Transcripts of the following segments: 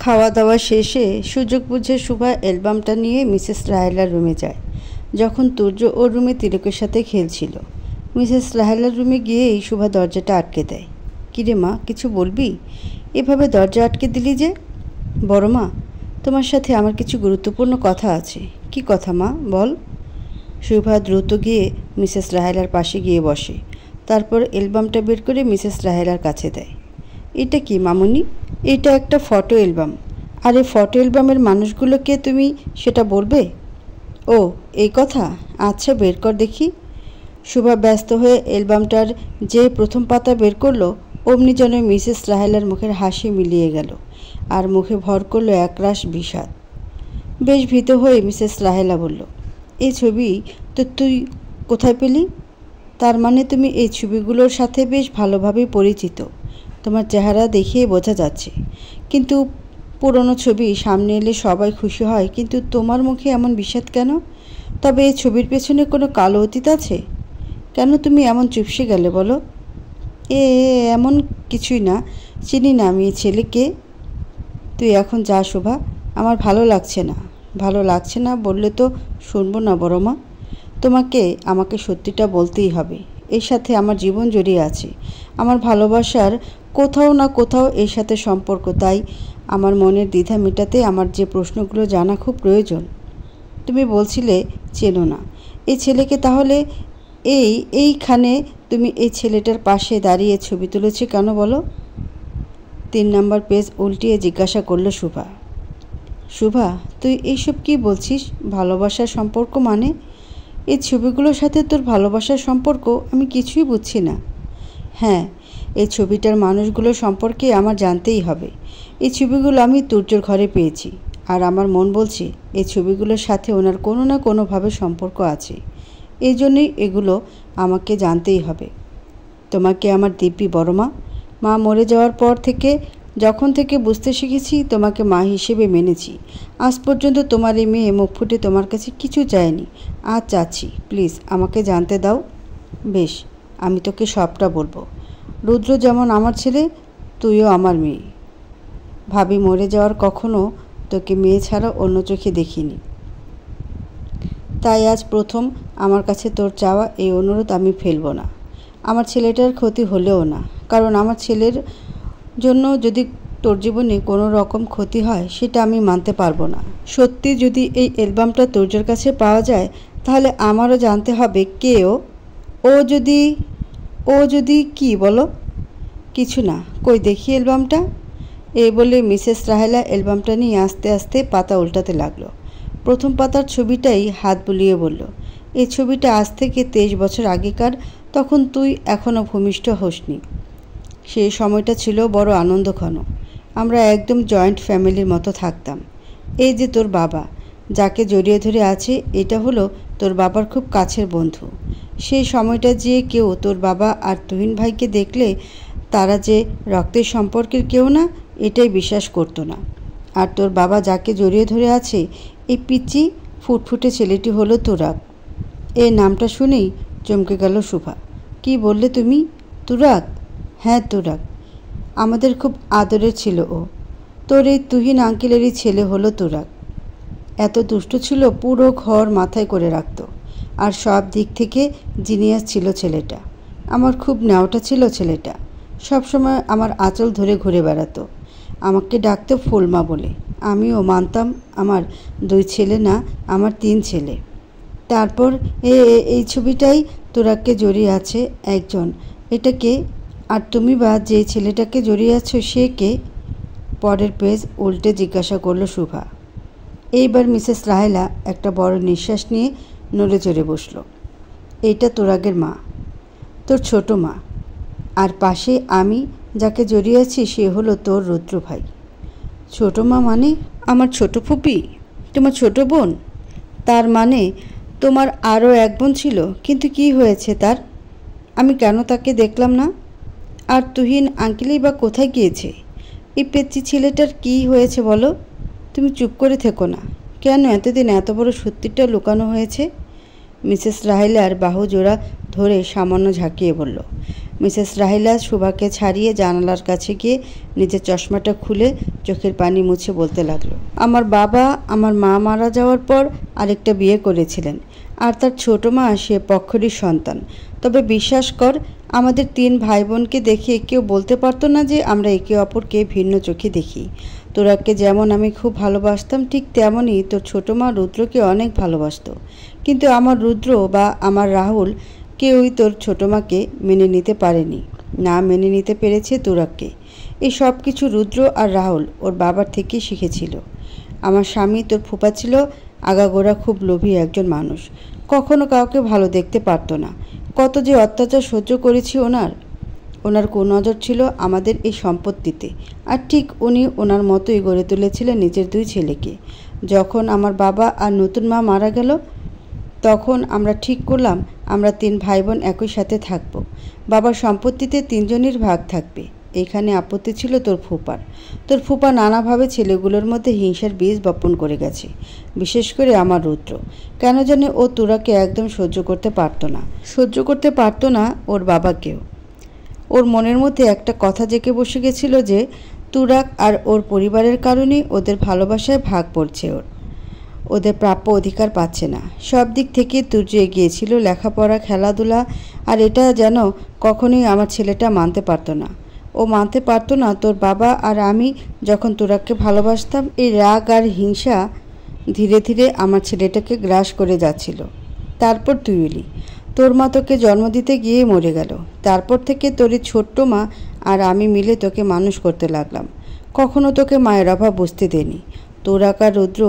খাওয়া দাওয়া শেষে সুযোগ বুঝে শুভা অ্যালবামটা নিয়ে মিসেস রাহেলার রুমে যায়। যখন তুর্য ওর রুমে তিলকের সাথে খেলছিল, মিসেস রাহেলার রুমে গিয়েই শুভা দরজাটা আটকে দেয়। কিরে মা, কিছু বলবি? এভাবে দরজা আটকে দিলি যে? বড় মা, তোমার সাথে আমার কিছু গুরুত্বপূর্ণ কথা আছে। কি কথা মা, বল। শুভা দ্রুত গিয়ে মিসেস রাহেলার পাশে গিয়ে বসে। তারপর অ্যালবামটা বের করে মিসেস রাহেলার কাছে দেয়। এটা কি মামুনি? এটা একটা ফটো অ্যালবাম। আর এই ফটো অ্যালবামের মানুষগুলোকে তুমি সেটা বলবে? ও, এই কথা? আচ্ছা, বের কর দেখি। শুভা ব্যস্ত হয়ে অ্যালবামটার যে প্রথম পাতা বের করলো, অমনি যেন মিসেস রাহেলার মুখের হাসি মিলিয়ে গেল, আর মুখে ভর করলো একরাশ বিষাদ। বেশ ভীত হয়ে মিসেস রাহেলা বলল, এই ছবি তো তুই কোথায় পেলি? তার মানে তুমি এই ছবিগুলোর সাথে বেশ ভালোভাবেই পরিচিত। তোমার চেহারা দেখিয়ে বোঝা যাচ্ছে। কিন্তু পুরনো ছবি সামনে এলে সবাই খুশি হয়, কিন্তু তোমার মুখে এমন বিষাদ কেন? তবে এই ছবির পেছনে কোনো কালো অতীত আছে? কেন তুমি এমন চুপসে গেলে বলো? এমন কিছুই না। চিনি না আমি এই ছেলেকে। তুই এখন যা শোভা, আমার ভালো লাগছে না। ভালো লাগছে না বললে তো শুনবো না বড় মা। আমাকে সত্যিটা বলতেই হবে। এর সাথে আমার জীবন জড়িয়ে আছে। আমার ভালোবাসার কোথাও না কোথাও এর সাথে সম্পর্ক। তাই আমার মনের দ্বিধা মেটাতে আমার যে প্রশ্নগুলো জানা খুব প্রয়োজন। তুমি বলছিলে চেনো না এই ছেলেকে, তাহলে এইখানে তুমি এই ছেলেটার পাশে দাঁড়িয়ে ছবি তুলেছে কেন বলো? 3 নম্বর পেজ উল্টিয়ে জিজ্ঞাসা করলো শুভা। শুভা, তুই এইসব কি বলছিস? ভালোবাসার সম্পর্ক মানে? এই ছবিগুলোর সাথে তোর ভালোবাসার সম্পর্ক? আমি কিছুই বুঝছি না। হ্যাঁ, এই ছবিটার মানুষগুলো সম্পর্কে আমার জানতেই হবে। এই ছবিগুলো আমি তুর্যর ঘরে পেয়েছি, আর আমার মন বলছে এই ছবিগুলোর সাথে ওনার কোনো না কোনোভাবে সম্পর্ক আছে। এই জন্যই এগুলো আমাকে জানতেই হবে। তোমাকে আমার দিব্যি বড় মা। মা মরে যাওয়ার পর থেকে, যখন থেকে বুঝতে শিখেছি, তোমাকে মা হিসেবে মেনেছি। আজ পর্যন্ত তোমার এই মেয়ে মুখ ফুটে তোমার কাছে কিছু চায়নি। আজ চাচ্ছি, প্লিজ আমাকে জানতে দাও। বেশ, আমি তোকে সবটা বলবো। রুদ্র যেমন আমার ছেলে, তুইও আমার মেয়ে। ভাবি মরে যাওয়ার কখনো তোকে মেয়ে ছাড়া অন্য চোখে দেখিনি। তাই আজ প্রথম আমার কাছে তোর চাওয়া এই অনুরোধ আমি ফেলব না। আমার ছেলেটার ক্ষতি হলেও না, কারণ আমার ছেলের জন্য যদি তোর জীবনে কোনো রকম ক্ষতি হয় সেটা আমি মানতে পারবো না। সত্যি যদি এই অ্যালবামটা তোর কাছে পাওয়া যায়, তাহলে আমারও জানতে হবে কে ও। ও যদি কি বলো? কিছু না, কই দেখি অ্যালবামটা। এই বলে মিসেস রাহেলা অ্যালবামটা নিয়ে আস্তে আস্তে পাতা উল্টাতে লাগলো। প্রথম পাতার ছবিটাই হাত বুলিয়ে বলল, এই ছবিটা আজ থেকে 23 বছর আগেকার। তখন তুই এখনও ভূমিষ্ঠ হসনি। সেই সময়টা ছিল বড় আনন্দঘন। আমরা একদম জয়েন্ট ফ্যামিলির মতো থাকতাম। এই যে তোর বাবা, যাকে জড়িয়ে ধরে আছে, এটা হলো তোর বাবার খুব কাছের বন্ধু। সেই সময়টা যে কেউ তোর বাবা আর তুহিন ভাইকে দেখলে তারা যে রক্তের সম্পর্কের কেউ না, এটাই বিশ্বাস করতো না। আর তোর বাবা যাকে জড়িয়ে ধরে আছে, এই পিচ্চি ফুটফুটে ছেলেটি হলো তুরাগ। এই নামটা শুনেই চমকে গেল শুভা। কি বললে তুমি? তুরাগ? হ্যাঁ, তুরাগ। আমাদের খুব আদরের ছিল ও। তোর এই তুহিন আঙ্কেলেরই ছেলে হলো তুরাগ। এত দুষ্ট ছিল, পুরো ঘর মাথায় করে রাখত, আর সব দিক থেকে জিনিয়াস ছিল ছেলেটা। আমার খুব নেওয়াটা ছিল ছেলেটা। সবসময় আমার আঁচল ধরে ঘুরে বেড়াতো। আমাকে ডাকতো ফুলমা বলে। আমিও মানতাম আমার 2 ছেলে না, আমার 3 ছেলে। তারপর এই ছবিটাই তোরাকে জড়িয়ে আছে একজন। এটা কে? আর তুমি বা যে ছেলেটাকে জড়িয়ে আছো সে কে? পরের পেজ উল্টে জিজ্ঞাসা করলো শুভা। এইবার মিসেস রাহেলা একটা বড় নিঃশ্বাস নিয়ে নড়ে চড়ে বসল। এইটা তোরাগের মা, তোর ছোট মা। আর পাশে আমি যাকে জড়িয়ে আছি সে হলো তোর রুদ্র ভাই। ছোট মা মানে? আমার ছোট ফুপি, তোমার ছোট বোন? তার মানে তোমার আরও এক বোন ছিল, কিন্তু কি হয়েছে তার? আমি কেন তাকে দেখলাম না? আর তুহিন আঙ্কেলই বা কোথায় গিয়েছে? এই পেচ্চি ছেলেটার কি হয়েছে বলো? তুমি চুপ করে থেকো না। কেন এতদিন এত বড় সত্যিটা লুকানো হয়েছে? মিসেস রাহেলার বাহু জোড়া ধরে সামান্য ঝাঁকিয়ে বলল। মিসেস রাহেলা সুভাকে ছাড়িয়ে জানালার কাছে গিয়ে নিজের চশমাটা খুলে চোখের পানি মুছে বলতে লাগলো, আমার বাবা আমার মা মারা যাওয়ার পর আরেকটা বিয়ে করেছিলেন, আর তার ছোট মা সে পক্ষেরই সন্তান। তবে বিশ্বাস কর, আমাদের 3 ভাই বোনকে দেখে কেউ বলতে পারতো না যে আমরা একে অপরকে ভিন্ন চোখে দেখি। তোরাকে যেমন আমি খুব ভালোবাসতাম, ঠিক তেমনই তোর ছোট মা রুদ্রকে অনেক ভালোবাসত। কিন্তু আমার রুদ্র বা আমার রাহুল কেউই তোর ছোট মাকে মেনে নিতে পারেনি, না মেনে নিতে পেরেছে তোরাকে। এই সব কিছু রুদ্র আর রাহুল ওর বাবার থেকেই শিখেছিল। আমার স্বামী তোর ফুপা ছিল আগাগোড়া খুব লোভী একজন মানুষ, কখনো কাউকে ভালো দেখতে পারতো না। কত যে অত্যাচার সহ্য করেছি ওনার কুনজর ছিল আমাদের এই সম্পত্তিতে, আর ঠিক উনি ওনার মতোই গড়ে তুলেছিলেন নিজের 2 ছেলেকে। যখন আমার বাবা আর নতুন মা মারা গেল, তখন আমরা ঠিক করলাম আমরা 3 ভাই বোন একই সাথে থাকব। বাবার সম্পত্তিতে 3 জনের ভাগ থাকবে। এখানে আপত্তি ছিল তোর ফুপা নানাভাবে ছেলেগুলোর মধ্যে হিংসার বীজ বপন করে গেছে, বিশেষ করে আমার রুদ্র। কেন জানে ও তোরাকে একদম সহ্য করতে পারতো না ওর বাবাকেও। ওর মনের মধ্যে একটা কথা জেঁকে বসে গেছিল যে তুরাক আর ওর পরিবারের কারণেই ওদের ভালোবাসায় ভাগ পড়ছে, ওদের প্রাপ্য অধিকার পাচ্ছে না। সব দিক থেকে তুর্য এগিয়েছিল, লেখাপড়া, খেলাধুলা, আর এটা যেন কখনোই আমার ছেলেটা মানতে পারতো না। ও মানতে পারতো না তোর বাবা আর আমি যখন তুরাককে ভালোবাসতাম। এই রাগ আর হিংসা ধীরে ধীরে আমার ছেলেটাকে গ্রাস করে যাচ্ছিল। তারপর তুই এলি, তোর মা তোকে জন্ম দিতে গিয়ে মরে গেল। তারপর থেকে তোর ছোট্ট মা আর আমি মিলে তোকে মানুষ করতে লাগলাম। কখনো তোকে মায়ের অভাব বুঝতে দেনি। তোরাক আর রুদ্র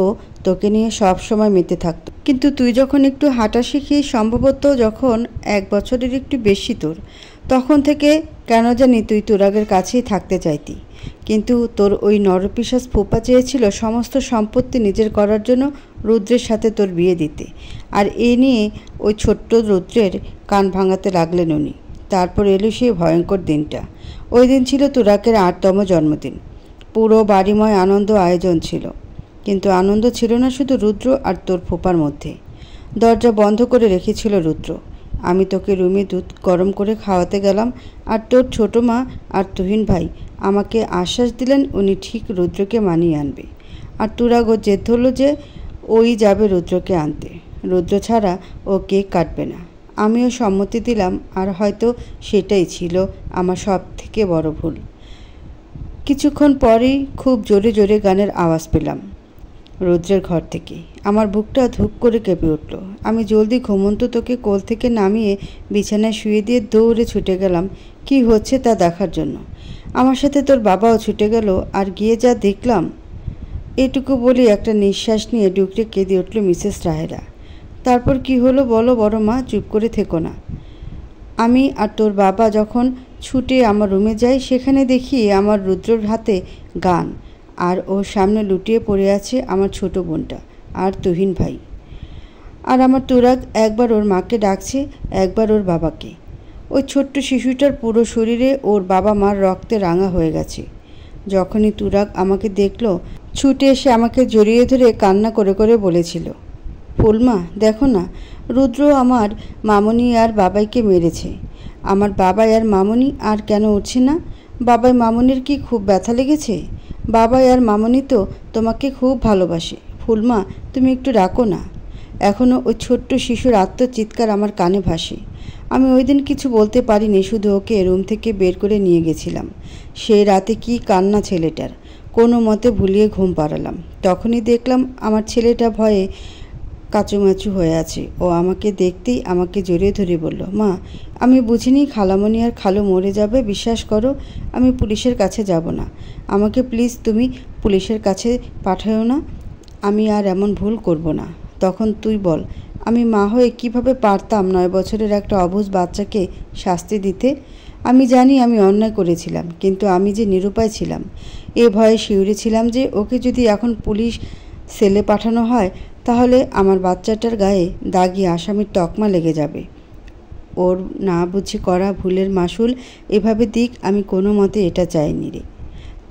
তোকে নিয়ে সব সময় মেতে থাকতো, কিন্তু তুই যখন একটু হাঁটা শিখি, সম্ভবত যখন 1 বছরের একটু বেশি তোর, তখন থেকে কেন জানি তুই তুরাগের কাছেই থাকতে চাইতি। কিন্তু তোর ওই নরপিশাচ ফুপা চেয়েছিল সমস্ত সম্পত্তি নিজের করার জন্য রুদ্রের সাথে তোর বিয়ে দিতে, আর এ নিয়ে ওই ছোট্ট রুদ্রের কান ভাঙাতে লাগলেন উনি। তারপর এলো সেই ভয়ঙ্কর দিনটা। ওই দিন ছিল তুরাকের 8তম জন্মদিন। পুরো বাড়িময় আনন্দ আয়োজন ছিল, কিন্তু আনন্দ ছিল না শুধু রুদ্র আর তোর ফুপার মধ্যে। দরজা বন্ধ করে রেখেছিল রুদ্র। আমি তোকে রুমে দুধ গরম করে খাওয়াতে গেলাম, আর তোর ছোটো মা আর তুহিন ভাই আমাকে আশ্বাস দিলেন উনি ঠিক রুদ্রকে মানিয়ে আনবে। আর তুরাগ ও জেদ ধরল যে ওই যাবে রুদ্রকে আনতে, রুদ্র ছাড়া ও কেক কাটবে না। আমিও সম্মতি দিলাম, আর হয়তো সেটাই ছিল আমার সব থেকে বড় ভুল। কিছুক্ষণ পরেই খুব জোরে জোরে গানের আওয়াজ পেলাম রুদ্রের ঘর থেকে। আমার বুকটা ধুপ করে কেঁপে উঠল। আমি জলদি ঘুমন্ত তোকে কোল থেকে নামিয়ে বিছানায় শুয়ে দিয়ে দৌড়ে ছুটে গেলাম কি হচ্ছে তা দেখার জন্য। আমার সাথে তোর বাবাও ছুটে গেল, আর গিয়ে যা দেখলাম। এটুকু বলি একটা নিঃশ্বাস নিয়ে ডুকরে কেঁদে উঠল মিসেস রাহেলা। তারপর কি হলো বলো বড় মা, চুপ করে থেকো না। আমি আর তোর বাবা যখন ছুটে আমার রুমে যাই, সেখানে দেখি আমার রুদ্রর হাতে গান, আর ওর সামনে লুটিয়ে পড়ে আছে আমার ছোট বোনটা আর তুহিন ভাই। আর আমার তুরাগ একবার ওর মাকে ডাকছে, একবার ওর বাবাকে। ওই ছোট্ট শিশুটার পুরো শরীরে ওর বাবা মার রক্তে রাঙা হয়ে গেছে। যখনই তুরাগ আমাকে দেখল, ছুটে এসে আমাকে জড়িয়ে ধরে কান্না করে করে বলেছিল, ফুলমা দেখো না, রুদ্র আমার মামনি আর বাবাইকে মেরেছে। আমার বাবাই আর মামনি আর কেন উঠছে না? বাবাই মামনির কি খুব ব্যথা লেগেছে? বাবাই আর মামনি তো তোমাকে খুব ভালোবাসে। ফুলমা তুমি একটু ডাকো না। এখনও ওই ছোট্ট শিশুর আত্মচিৎকার আমার কানে ভাসে। আমি ওই দিন কিছু বলতে পারিনি, শুধু ওকে রুম থেকে বের করে নিয়ে গেছিলাম। সেই রাতে কি কান্না ছেলেটার, কোনো মতে ভুলিয়ে ঘুম পাড়ালাম। তখনই দেখলাম আমার ছেলেটা ভয়ে কাচুমাচু হয়ে আছে। ও আমাকে দেখতেই আমাকে জড়িয়ে ধরে বলল, মা আমি বুঝিনি খালামণি আর খালু মরে যাবে, বিশ্বাস করো আমি পুলিশের কাছে যাব না। আমাকে প্লিজ তুমি পুলিশের কাছে পাঠাও না, আমি আর এমন ভুল করব না। তখন তুই বল, আমি মা হয়ে কিভাবে পারতাম 9 বছরের একটা অবুঝ বাচ্চাকে শাস্তি দিতে? আমি জানি আমি অন্যায় করেছিলাম, কিন্তু আমি যে নিরুপায় ছিলাম। এ ভয়ে শিউরে ছিলাম যে ওকে যদি এখন পুলিশ সেলে পাঠানো হয়, তাহলে আমার বাচ্চাটার গায়ে দাগি আসামির তকমা লেগে যাবে। ওর না বুঝে করা ভুলের মাসুল এভাবে দিক, আমি কোনো মতে এটা চাইনি রে।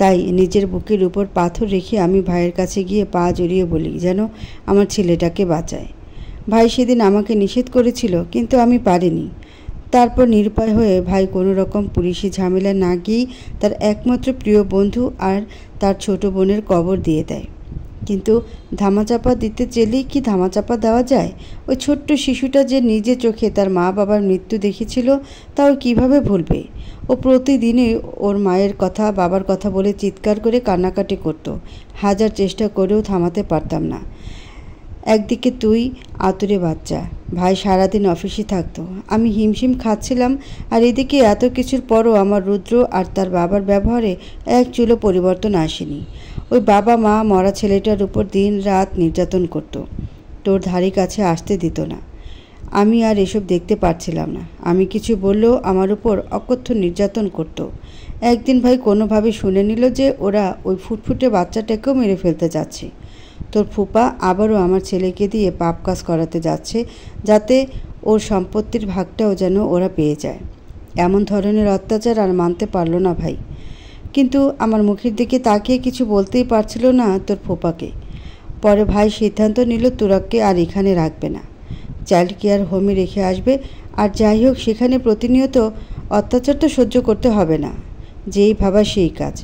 তাই নিজের বুকের উপর পাথর রেখে আমি ভাইয়ের কাছে গিয়ে পা জড়িয়ে বলি যেন আমার ছেলেটাকে বাঁচায়। ভাই সেদিন আমাকে নিষেধ করেছিল, কিন্তু আমি পারিনি। তারপর নিরুপায় হয়ে ভাই কোনো রকম পুলিশি ঝামেলা না গিয়েই তার একমাত্র প্রিয় বন্ধু আর তার ছোট বোনের কবর দিয়ে দেয়। কিন্তু ধামাচাপা দিতে চেলেই কি ধামাচাপা দেওয়া যায়? ওই ছোট্ট শিশুটা যে নিজে চোখে তার মা বাবার মৃত্যু দেখেছিল তাও কিভাবে ভুলবে? ও প্রতিদিনই ওর মায়ের কথা বাবার কথা বলে চিৎকার করে কান্নাকাটি করত। হাজার চেষ্টা করেও থামাতে পারতাম না। একদিকে তুই আতুরে বাচ্চা, ভাই সারাদিন অফিসে থাকতো, আমি হিমশিম খাচ্ছিলাম, আর এদিকে এত কিছুর পরও আমার রুদ্র আর তার বাবার ব্যবহারে এক চুলো পরিবর্তন আসেনি। ওই বাবা মা মরা ছেলেটার উপর দিন রাত নির্যাতন করত, তোর ধারে কাছে আসতে দিত না। আমি আর এসব দেখতে পারছিলাম না। আমি কিছু বললেও আমার উপর অকথ্য নির্যাতন করত। একদিন ভাই কোনোভাবে শুনে নিল যে ওরা ওই ফুটফুটে বাচ্চাটাকেও মেরে ফেলতে যাচ্ছে। তোর ফুপা আবারও আমার ছেলেকে দিয়ে পাপ কাজ করাতে যাচ্ছে, যাতে ওর সম্পত্তির ভাগটাও যেন ওরা পেয়ে যায়। এমন ধরনের অত্যাচার আর মানতে পারল না ভাই। কিন্তু আমার মুখের দিকে তাকিয়ে কিছু বলতেই পারছিল না তোর ফুপাকে। পরে ভাই সিদ্ধান্ত নিল তুরাককে আর এখানে রাখবে না, চাইল্ড কেয়ার হোমে রেখে আসবে। আর যাই হোক, সেখানে প্রতিনিয়ত অত্যাচার তো সহ্য করতে হবে না। যেই ভাবা সেই কাজ।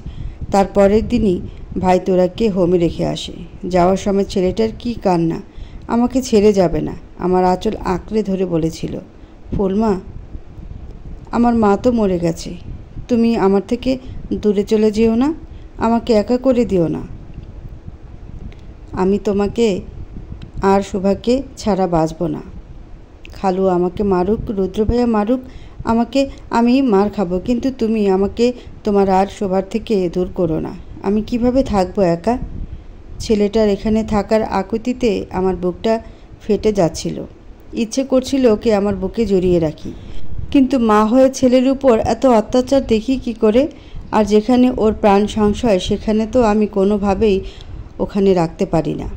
তারপরের দিনই ভাই তোরাককে হোমে রেখে আসে। যাওয়ার সময় ছেলেটার কি কান্না! আমাকে ছেড়ে যাবে না, আমার আঁচল আঁকড়ে ধরে বলেছিল, ফুলমা, আমার মা তো মরে গেছে, তুমি আমার থেকে দূরে চলে যেও না, আমাকে একা করে দিও না। আমি তোমাকে আর শোভাকে ছাড়া বাঁচব না। খালু আমাকে মারুক, রুদ্র ভাইয়া মারুক আমাকে, আমি মার খাবো, কিন্তু তুমি আমাকে তোমার আর শোভার থেকে দূর করো না। আমি কিভাবে থাকবো একা? ছেলেটার এখানে থাকার আকুতিতে আমার বুকটা ফেটে যাচ্ছিল। ইচ্ছে করছিল ওকে আমার বুকে জড়িয়ে রাখি, কিন্তু মা হয়ে ছেলের উপর এত অত্যাচার দেখি কি করে? আর যেখানে ওর প্রাণ সংশয়, সেখানে তো আমি কোনোভাবেই ওখানে রাখতে পারি না।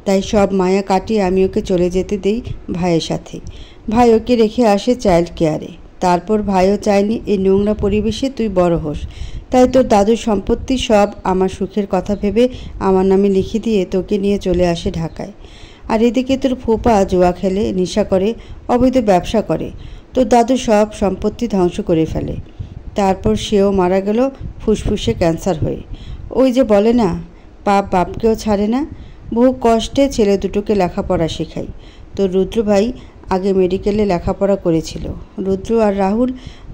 তাই সব মায়া কাটিয়ে আমি ওকে চলে যেতে দেই ভাইয়ের সাথে। ভাই ওকে রেখে আসে চাইল্ড কেয়ারে। তারপর ভাইও চায়নি এই নোংরা পরিবেশে তুই বড় হোস, তাই তোর দাদুর সম্পত্তি সব আমার সুখের কথা ভেবে আমার নামে লিখে দিয়ে তোকে নিয়ে চলে আসে ঢাকায়। আর এদিকে তোর ফুপা জুয়া খেলে, নেশা করে, অবৈধ ব্যবসা করে, তোর দাদু সব সম্পত্তি ধ্বংস করে ফেলে। তারপর সেও মারা গেল ফুসফুসে ক্যান্সার হয়ে। ওই যে বলে না, পাপ বাপকেও ছাড়ে না। বহু কষ্টে ছেলে দুটোকে লেখাপড়া শেখাই। তো রুদ্র ভাই আগে মেডিকেলে লেখাপড়া করেছিল। রুদ্র আর রাহুল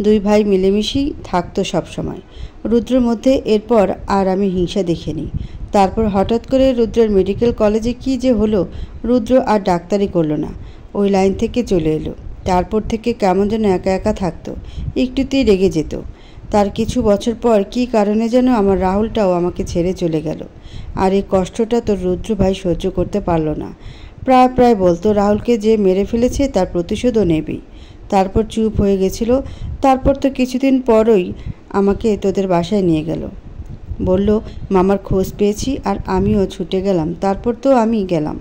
দুই ভাই মিলেমিশেই থাকতো সবসময়। রুদ্রর মধ্যে এরপর আর আমি হিংসা দেখিনি। তারপর হঠাৎ করে রুদ্রের মেডিকেল কলেজে কি যে হলো, রুদ্র আর ডাক্তারি করলো না, ওই লাইন থেকে চলে এলো। তারপর থেকে কেমন যেন একা একা থাকতো, একটুতেই রেগে যেত। তার কিছু বছর পর কী কারণে যেন আমার রাহুলটাও আমাকে ছেড়ে চলে গেল। আর এই কষ্টটা তোর রুদ্র ভাই সহ্য করতে পারল না। প্রায় বলতো রাহুলকে যে মেরে ফেলেছে তার প্রতিশোধও নেবেই। তারপর চুপ হয়ে গেছিল। তারপর তো কিছুদিন পরই আমাকে তোদের বাসায় নিয়ে গেল। বলল মামার খোঁজ পেয়েছি, আর আমিও ছুটে গেলাম। তারপর তো আমি গেলাম।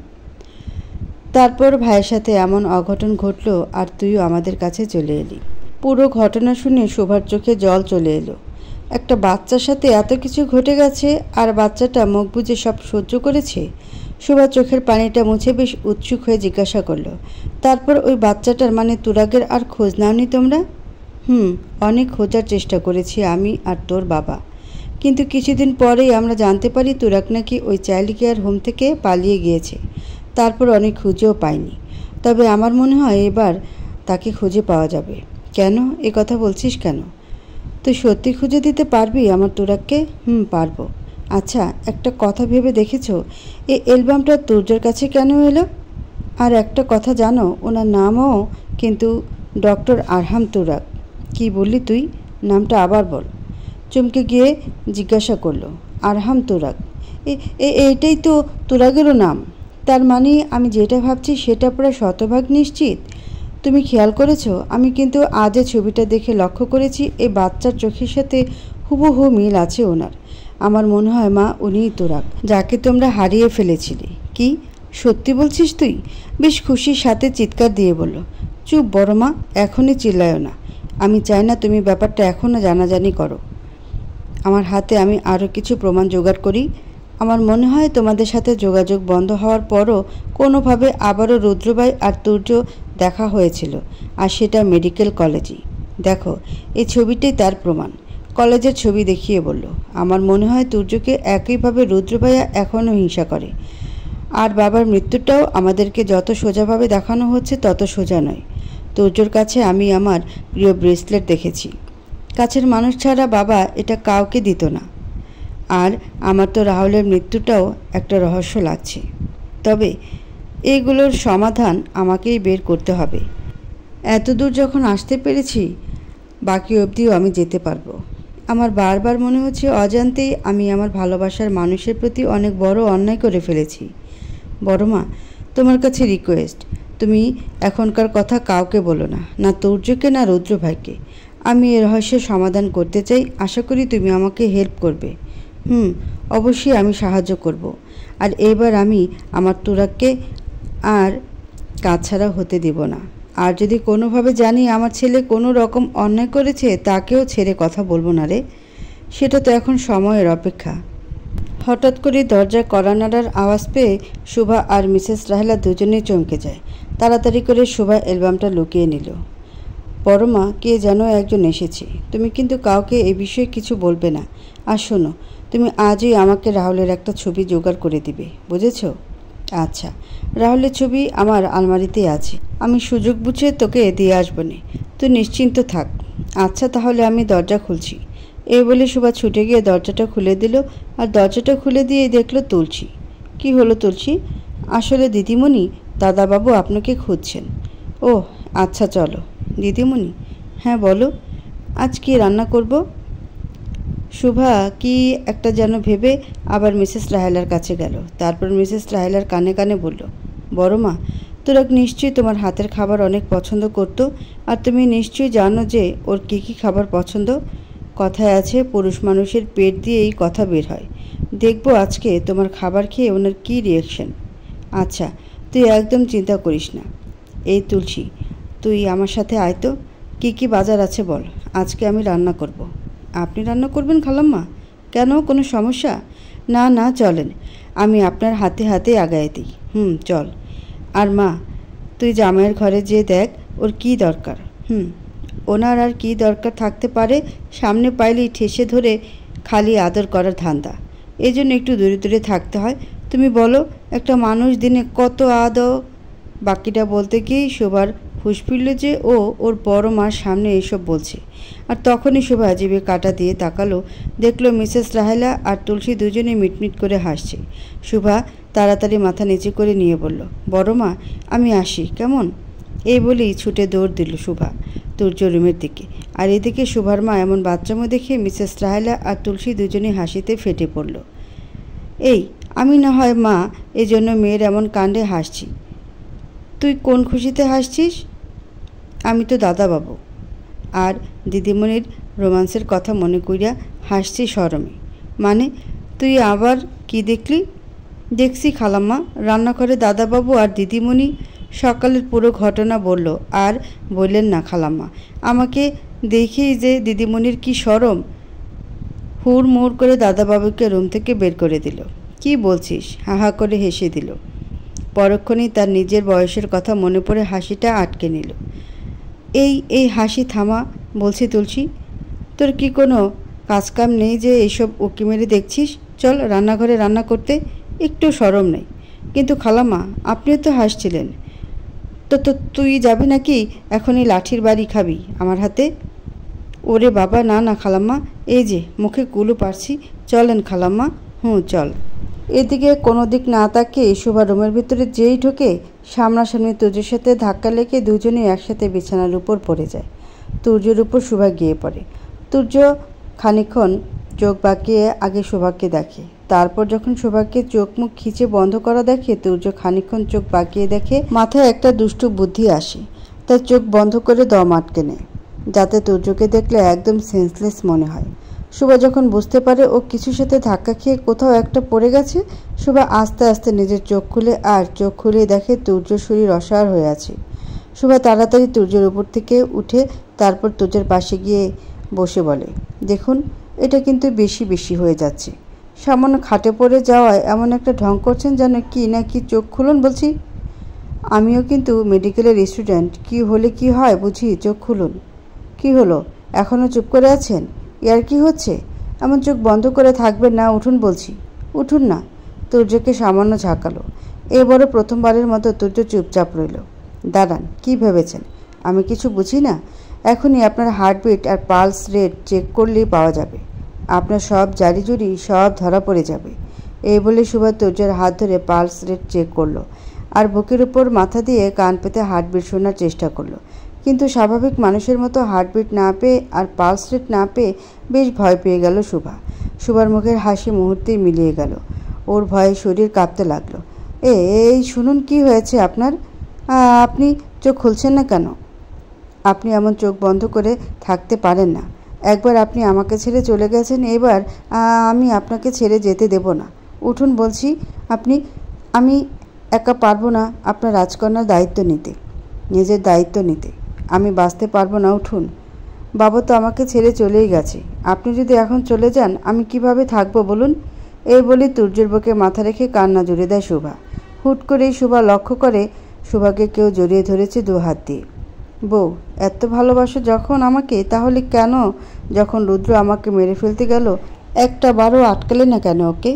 তারপর ভাইয়ের সাথে এমন অঘটন ঘটল, আর তুইও আমাদের কাছে চলে এলি। পুরো ঘটনা শুনে শোভার চোখে জল চলে এলো। একটা বাচ্চার সাথে এত কিছু ঘটে গেছে, আর বাচ্চাটা মুখ বুজে সব সহ্য করেছে। শোভার চোখের পানিটা মুছে বেশ উৎসুক হয়ে জিজ্ঞাসা করলো, তারপর ওই বাচ্চাটার মানে তুরাগের আর খোঁজ নাওনি তোমরা? অনেক খোঁজার চেষ্টা করেছি আমি আর তোর বাবা, কিন্তু কিছুদিন পরেই আমরা জানতে পারি তুরাগ নাকি ওই চাইল্ড কেয়ার হোম থেকে পালিয়ে গিয়েছে। তারপর অনেক খুঁজেও পাইনি। তবে আমার মনে হয় এবার তাকে খুঁজে পাওয়া যাবে। কেন এ কথা বলছিস কেন? তুই সত্যি খুঁজে দিতে পারবি আমার তুরাগকে? পারবো। আচ্ছা, একটা কথা ভেবে দেখেছো, এই অ্যালবামটা তুর্যর কাছে কেন এলো? আর একটা কথা জানো, ওনার নামও কিন্তু ডক্টর আরহাম তুরাগ। কি বললি তুই? নামটা আবার বল। চমকে গিয়ে জিজ্ঞাসা করলো, আরহাম তুরাগ? এইটাই তো তুরাগেরও নাম। তার মানে আমি যেটা ভাবছি সেটা প্রায় শতভাগ নিশ্চিত। তুমি খেয়াল করেছো, আমি কিন্তু আজ ছবিটা দেখে লক্ষ্য করেছি এই বাচ্চার চোখের সাথে হুবহু মিল আছে ওনার। আমার মনে হয় মা, উনিই তুরাগ, যাকে তোমরা হারিয়ে ফেলেছিলে। কি সত্যি বলছিস তুই? বেশ খুশির সাথে চিৎকার দিয়ে বলল, চুপ বড় মা, এখনই চিল্লায়ও না। আমি চাই না তুমি ব্যাপারটা এখনও জানাজানি করো। আমার হাতে আমি আরও কিছু প্রমাণ জোগাড় করি, আমার মনে হয় তোমাদের সাথে যোগাযোগ বন্ধ হওয়ার পরও কোনোভাবে আবারও রুদ্রবাই আর তুর্য দেখা হয়েছিল, আর সেটা মেডিকেল কলেজেই। দেখো, এই ছবিটাই তার প্রমাণ। কলেজের ছবি দেখিয়ে বলল, আমার মনে হয় তুর্যকে একইভাবে রুদ্রভাইয়া এখনও হিংসা করে। আর বাবার মৃত্যুটাও আমাদেরকে যত সোজাভাবে দেখানো হচ্ছে তত সোজা নয়। তুর্যর কাছে আমি আমার প্রিয় ব্রেসলেট দেখেছি। কাছের মানুষ ছাড়া বাবা এটা কাউকে দিত না। আর আমার তো রাহুলের মৃত্যুটাও একটা রহস্য লাগছে। তবে এগুলোর সমাধান আমাকেই বের করতে হবে। এত দূর যখন আসতে পেরেছি, বাকি অবধিও আমি যেতে পারবো। আমার বারবার মনে হচ্ছে অজান্তেই আমি আমার ভালোবাসার মানুষের প্রতি অনেক বড় অন্যায় করে ফেলেছি। বড় মা, তোমার কাছে রিকোয়েস্ট, তুমি এখনকার কথা কাউকে বলো না, না তুর্যকে না রুদ্র ভাইকে। আমি এ রহস্যের সমাধান করতে চাই, আশা করি তুমি আমাকে হেল্প করবে। অবশ্যই আমি সাহায্য করব। আর এবার আমি আমার তুরাককে আর কাছছাড়া হতে দেব না। আর যদি কোনোভাবে জানি আমার ছেলে কোনো রকম অন্যায় করেছে, তাকেও ছেড়ে কথা বলবো না রে। সেটা তো এখন সময়ের অপেক্ষা। হঠাৎ করে দরজায় কড়া নাড়ার আওয়াজ পেয়ে শুভা আর মিসেস রাহেলা দুজনেই চমকে যায়। তাড়াতাড়ি করে শুভা অ্যালবামটা লুকিয়ে নিল। বড় মা, কে যেন একজন এসেছে। তুমি কিন্তু কাউকে এ বিষয়ে কিছু বলবে না। আর শোনো, তুমি আজই আমাকে রাহুলের একটা ছবি জোগাড় করে দিবে, বুঝেছো? আচ্ছা, রাহুলের ছবি আমার আলমারিতে আছে, আমি সুযোগ বুঝে তোকে দিয়ে আসবো নে, তুই নিশ্চিন্ত থাক। আচ্ছা, তাহলে আমি দরজা খুলছি। এই বলে শুভা ছুটে গিয়ে দরজাটা খুলে দিল। আর দরজাটা খুলে দিয়েই দেখলো তুলসী। কি হলো তুলসী? আসলে দিদিমণি, দাদাবাবু আপনাকে খুঁজছেন। ও আচ্ছা, চলো। দিদিমণি? হ্যাঁ বলো, আজ কি রান্না করব? শুভা কি একটা যেন ভেবে আবার মিসেস রাহেলার কাছে গেল। তারপর মিসেস রাহেলার কানে কানে বলল, বড় মা, তোরা নিশ্চয়ই তোমার হাতের খাবার অনেক পছন্দ করত, আর তুমি নিশ্চয়ই জানো যে ওর কী কী খাবার পছন্দ। কথায় আছে, পুরুষ মানুষের পেট দিয়েই কথা বের হয়। দেখবো আজকে তোমার খাবার খেয়ে ওনার কী রিয়াকশন। আচ্ছা, তুই একদম চিন্তা করিস না। এই তুলসী, তুই আমার সাথে আয় তো। কী কী বাজার আছে বল, আজকে আমি রান্না করব। আপনি রান্না করবেন খালাম্মা? কেন, কোনো সমস্যা? না না, চলেন, আমি আপনার হাতে হাতে আগায় দিই। চল। আর মা, তুই জামাইয়ের ঘরে যেয়ে দেখ ওর কী দরকার। ওনার আর কী দরকার থাকতে পারে, সামনে পাইলেই ঠেসে ধরে খালি আদর করার ধান্দা। এই জন্য একটু দূরে দূরে থাকতে হয়। তুমি বলো, একটা মানুষ দিনে কত আদর। বাকিটা বলতে গিয়েই শোভার হুঁশ ফিরল যে ও ওর বড় মার সামনে এইসব বলছে। আর তখনই শোভা জিভে কাঁটা দিয়ে তাকালো, দেখলো মিসেস রাহেলা আর তুলসী দুজনে মিটমিট করে হাসছে। শোভা তাড়াতাড়ি মাথা নিচে করে নিয়ে বলল, বড় মা, আমি আসি কেমন? এই বলেই ছুটে দৌড় দিল শোভা তুর্য রুমের দিকে। আর এদিকে শোভার মা এমন বাচ্চামো দেখে মিসেস রাহেলা আর তুলসী দুজনেই হাসিতে ফেটে পড়ল। এই, আমি না হয় মা, এজন্য মেয়ের এমন কাণ্ডে হাসছি। তুই কোন খুশিতে হাসছিস? আমি তো দাদাবাবু আর দিদিমণির রোমান্সের কথা মনে করিয়া হাসছি শরমে। মানে, তুই আবার কি দেখলি? দেখছি খালাম্মা, রান্নাঘরে দাদাবাবু আর দিদিমণি সকালের পুরো ঘটনা বলল। আর বললেন না খালাম্মা, আমাকে দেখেই যে দিদিমণির কি শরম। হুড়মুড় করে দাদাবাবুকে রুম থেকে বের করে দিল। কি বলছিস? হাহা করে হেসে দিল। পরক্ষণেই তার নিজের বয়সের কথা মনে পড়ে হাসিটা আটকে নিল। এই হাসি থামা বলছি তুলসী। তোর কি কোনো কাজকাম নেই যে এইসব উকি মেরে দেখছিস? চল রান্নাঘরে রান্না করতে, একটু শরম নেই। কিন্তু খালাম্মা, আপনিও তো হাসছিলেন। তো তুই যাবি নাকি এখনই লাঠির বাড়ি খাবি আমার হাতে? ওরে বাবা, না না খালাম্মা, এই যে মুখে কুলু পারছি। চলেন খালাম্মা। চল। এদিকে কোনো দিক না তাকিয়ে শোভা রুমের ভিতরে যেই ঢোকে, সামনাসামনি তুর্যের সাথে ধাক্কা লেগে দুজনেই একসাথে বিছানার উপর পড়ে যায়। তুর্যের উপর শোভা গিয়ে পড়ে। তুর্য খানিকক্ষণ চোখ বাঁকিয়ে আগে শোভাকে দেখে। তারপর যখন শোভাকে চোখ মুখ খিচে বন্ধ করা দেখে, তুর্য খানিকক্ষণ চোখ বাঁকিয়ে দেখে মাথায় একটা দুষ্টু বুদ্ধি আসে। তার চোখ বন্ধ করে দম আটকে নেয়, যাতে তুর্যকে দেখলে একদম সেন্সলেস মনে হয়। শোভা যখন বুঝতে পারে ও কিছুর সাথে ধাক্কা খেয়ে কোথাও একটা পড়ে গেছে, শোভা আস্তে আস্তে নিজের চোখ খুলে, আর চোখ খুলে দেখে তুর্যর শরীর অসাড় হয়ে আছে। শোভা তাড়াতাড়ি তুর্যের উপর থেকে উঠে তারপর তুর্যের পাশে গিয়ে বসে বলে, দেখুন, এটা কিন্তু বেশি বেশি হয়ে যাচ্ছে। সামান্য খাটে পড়ে যাওয়ায় এমন একটা ঢং করছেন যেন কি না কি। চোখ খুলুন বলছি। আমিও কিন্তু মেডিকেলের স্টুডেন্ট। কি হলে কি হয় বুঝি, চোখ খুলুন। কি হলো, এখনও চুপ করে আছেন? ইয়ার কি হচ্ছে? এমন চোখ বন্ধ করে থাকবেন না, উঠুন বলছি। উঠুন না। তুর্যকে সামান্য ঝাঁকালো। এবারও প্রথমবারের মতো তুর্য চুপচাপ রইল। দাঁড়ান, কি ভেবেছেন আমি কিছু বুঝি না? এখনই আপনার হার্টবিট আর পালস রেট চেক করলেই পাওয়া যাবে। আপনার সব জারিজুরি সব ধরা পড়ে যাবে। এই বলে সুভা তুর্যের হাত ধরে পালস রেট চেক করলো আর বুকের উপর মাথা দিয়ে কান পেতে হার্টবিট শোনার চেষ্টা করলো। কিন্তু স্বাভাবিক মানুষের মতো হার্টবিট না পেয়ে আর পালস রেট না পেয়ে বেশ ভয় পেয়ে গেল সুভা। সুভার মুখের হাসি মুহূর্তেই মিলিয়ে গেল। ওর ভয়ে শরীর কাঁপতে লাগলো। এই শুনুন, কি হয়েছে আপনার? আপনি চোখ খুলছেন না কেন? আপনি এমন চোখ বন্ধ করে থাকতে পারেন না। একবার আপনি আমাকে ছেড়ে চলে গেছেন, এবার আমি আপনাকে ছেড়ে যেতে দেব না। উঠুন বলছি। আমি একা পারবো না আপনার রাজকন্যার দায়িত্ব নিতে, নিজের দায়িত্ব নিতে। আমি বাঁচতে পারবো না, উঠুন। বাবা তো আমাকে ছেড়ে চলেই গেছে। আপনি যদি এখন চলে যান আমি কিভাবে থাকবো বলুন? এই বলে তুর্যের বুকে মাথা রেখে কান্না জুড়ে দেয় সুভা। হুট করেই সুভা লক্ষ্য করে সুভাকে কেউ জড়িয়ে ধরেছে দু হাত দিয়ে। বউ, এত ভালোবাসো যখন আমাকে, তাহলে কেন যখন রুদ্র আমাকে মেরে ফেলতে গেল একটা বারও আটকালে না কেন ওকে?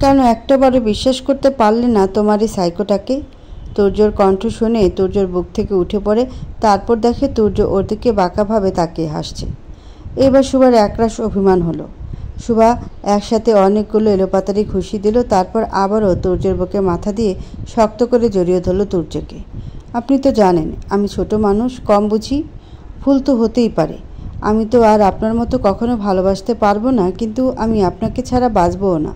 কেন একটা বারও বিশ্বাস করতে পারলে না তোমার এই সাইকোটাকে? তুর্যর কণ্ঠ শুনে তুর্যর বুক থেকে উঠে পড়ে। তারপর দেখে তুর্য ওর দিকে বাঁকাভাবে তাকিয়ে হাসছে। এবার সুভার একরাশ অভিমান হলো। সুভা একসাথে অনেকগুলো এলোপাতারি খুশি দিল। তারপর আবারও তুর্যের বুকে মাথা দিয়ে শক্ত করে জড়িয়ে ধরল তুর্যকে। আপনি তো জানেন আমি ছোট মানুষ, কম বুঝি। ভুল তো হতেই পারে। আমি তো আর আপনার মতো কখনো ভালোবাসতে পারবো না, কিন্তু আমি আপনাকে ছাড়া বাঁচবও না।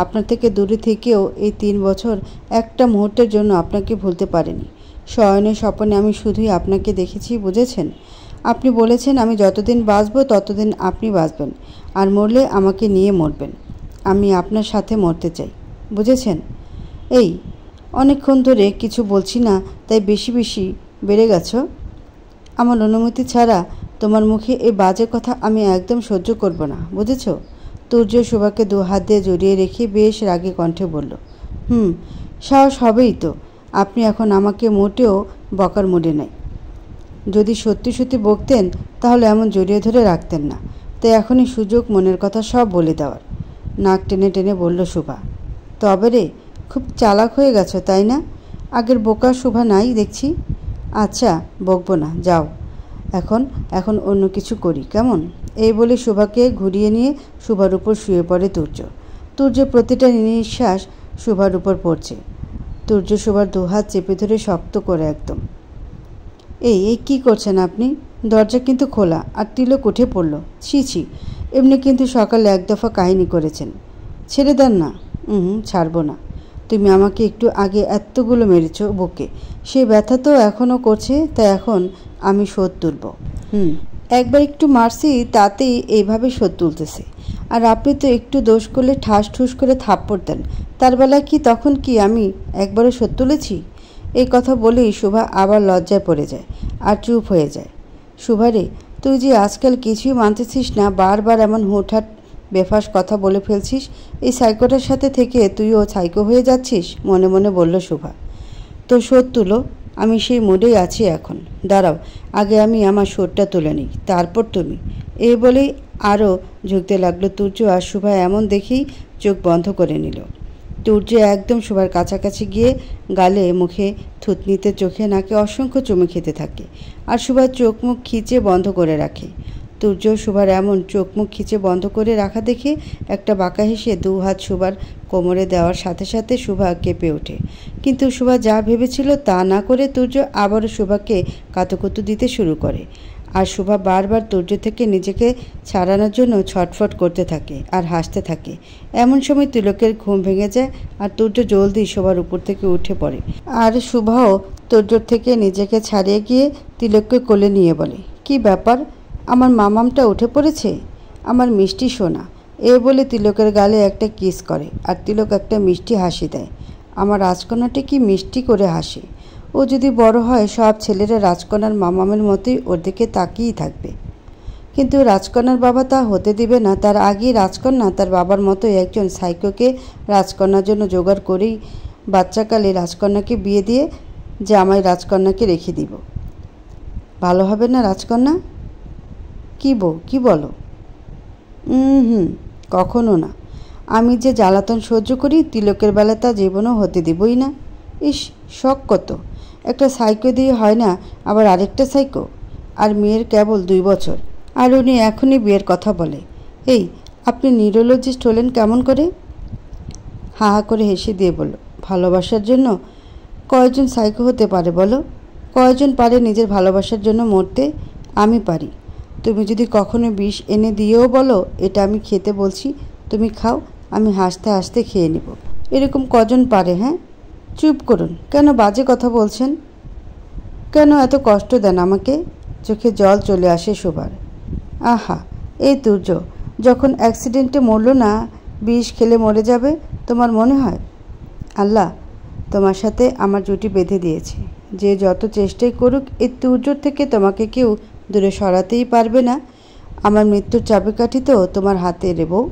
আপনার থেকে দূরে থেকেও এই 3 বছর একটা মুহূর্তের জন্য আপনাকে ভুলতে পারিনি। শয়নে স্বপনে আমি শুধুই আপনাকে দেখেছি, বুঝেছেন? আপনি বলেছেন আমি যতদিন বাঁচবো ততদিন আপনি বাঁচবেন, আর মরলে আমাকে নিয়ে মরবেন। আমি আপনার সাথে মরতে চাই, বুঝেছেন? এই অনেকক্ষণ ধরে কিছু বলছি না, তাই বেশি বেশি বেড়ে গেছ। আমার অনুমতি ছাড়া তোমার মুখে এই বাজে কথা আমি একদম সহ্য করব না, বুঝেছ? তুর্য সুভাকে 2 হাত দিয়ে জড়িয়ে রেখে বেশ রাগে কণ্ঠে বলল। সাহস হবেই তো। আপনি এখন আমাকে মোটেও বকার মুডে নাই। যদি সত্যি সত্যি বকতেন তাহলে এমন জড়িয়ে ধরে রাখতেন না। তাই এখনই সুযোগ মনের কথা সব বলে দেওয়ার। নাক টেনে টেনে বলল সুভা। তবে রে, খুব চালাক হয়ে গেছো তাই না? আগের বোকা সুভা নাই দেখছি। আচ্ছা, বকবো না, যাও। এখন অন্য কিছু করি, কেমন? এই বলে সুভাকে ঘুরিয়ে নিয়ে সুভার উপর শুয়ে পড়ে তুর্য। তুর্যের প্রতিটা নিঃশ্বাস সুভার উপর পড়ছে। তুর্য সুভার 2 হাত চেপে ধরে শক্ত করে একদম। এই কি করছেন আপনি? দরজা কিন্তু খোলা, আর তিলক উঠে পড়ল। ছি, এমনি কিন্তু সকালে 1 দফা কাহিনী করেছেন। ছেড়ে দেন না। ছাড়বো না। তুমি আমাকে একটু আগে এতগুলো মেরেছ বুকে, সেই ব্যথা তো এখনও করছে, তাই এখন আমি শোধ তুলব। একবার একটু মারছি, তাতেই এইভাবে শোধ তুলতেছে। আর আপনি তো একটু দোষ করলে ঠাস ঠুস করে থাপ্পড় দেন। তার বেলা কি তখন কি আমি একবারও শোধ তুলেছি? এই কথা বলেই সুভা আবার লজ্জায় পড়ে যায় আর চুপ হয়ে যায়। সুভা রে, তুই যে আজকাল কিছুই মানতেছিস না, বারবার এমন হুটহাট বেফাস কথা বলে ফেলছিস। এই সাইকোটার সাথে থেকে তুইও সাইকো হয়ে যাচ্ছিস, মনে মনে বলল সুভা। তো শোধ তুলো, আমি সেই মুডেই আছি এখন। দাঁড়াও, আগে আমি আমার শোধটা তুলে নিই, তারপর তুমি। এই বলেই আরও ঝুঁকতে লাগলো তুর্য, আর সুভা এমন দেখেই চোখ বন্ধ করে নিল। তুর্য একদম সুভার কাছাকাছি গিয়ে গালে মুখে থুতনিতে চোখে নাকে অসংখ্য চুমু খেতে থাকে, আর সুভার চোখ মুখ খিচে বন্ধ করে রাখে। তুর্য সুভার এমন চোখ মুখ খিচে বন্ধ করে রাখা দেখে একটা বাঁকা হেসে 2 হাত সুভার কোমরে দেওয়ার সাথে সাথে সুভা কেঁপে ওঠে। কিন্তু সুভা যা ভেবেছিল তা না করে তুর্য আবারও সুভাকে কাতুকুতু দিতে শুরু করে, আর সুভা বারবার তুর্য থেকে নিজেকে ছাড়ানোর জন্য ছটফট করতে থাকে আর হাসতে থাকে। এমন সময় তিলকের ঘুম ভেঙে যায়, আর তুর্য জলদি সুভার উপর থেকে উঠে পড়ে, আর সুভাও তুর্যর থেকে নিজেকে ছাড়িয়ে গিয়ে তিলককে কোলে নিয়ে বলে, কি ব্যাপার, আমার মামামটা উঠে পড়েছে, আমার মিষ্টি সোনা। এ বলে তিলকের গালে একটা কিস করে, আর তিলক একটা মিষ্টি হাসি দেয়। আমার রাজকন্যাটি কি মিষ্টি করে হাসে। ও যদি বড় হয় সব ছেলেরা রাজকন্যার মামামের মতোই ওর দিকে তাকিয়েই থাকবে। কিন্তু রাজকন্যার বাবা তা হতে দিবে না। তার আগেই রাজকন্যা তার বাবার মতোই একজন সাইকোকে রাজকন্যার জন্য জোগাড় করেই বাচ্চাকালে রাজকন্যাকে বিয়ে দিয়ে জামাই রাজকন্যাকে রেখে দিব। ভালো হবে না রাজকন্যা? কি বলো? কখনো না। আমি যে জ্বালাতন সহ্য করি তিলকের বেলা তা জীবনও হতে দিবই না। ইস, শখ কত! একটা সাইকো দিয়ে হয় না, আবার আরেকটা সাইকো। আর মেয়ের কেবল 2 বছর, আর উনি এখনই বিয়ের কথা বলে। এই, আপনি নিউরোলজিস্ট হলেন কেমন করে? হা হা করে হেসে দিয়ে বলল, ভালোবাসার জন্য কয়জন সাইকো হতে পারে বলো? কয়জন পারে নিজের ভালোবাসার জন্য মরতে? আমি পারি। তুমি যদি কখনো বিষ এনে দিয়েও বলো এটা আমি খেতে বলছি, তুমি খাও, আমি হাসতে হাসতে খেয়ে নেব। এরকম কজন পারে? হ্যাঁ, চুপ করুন। কেন বাজে কথা বলছেন? কেন এত কষ্ট দেন আমাকে? চোখে জল চলে আসে শোভার। আহা, এই তুর্য যখন অ্যাক্সিডেন্টে মরল না, বিষ খেলে মরে যাবে তোমার মনে হয়? আল্লাহ তোমার সাথে আমার জুটি বেঁধে দিয়েছে। যে যত চেষ্টাই করুক এই তুর্যর থেকে তোমাকে কেউ দূরে সরাতেই পারবে না। আমার মৃত্যুর চাবিকাঠি তো তোমার হাতে রে বউ।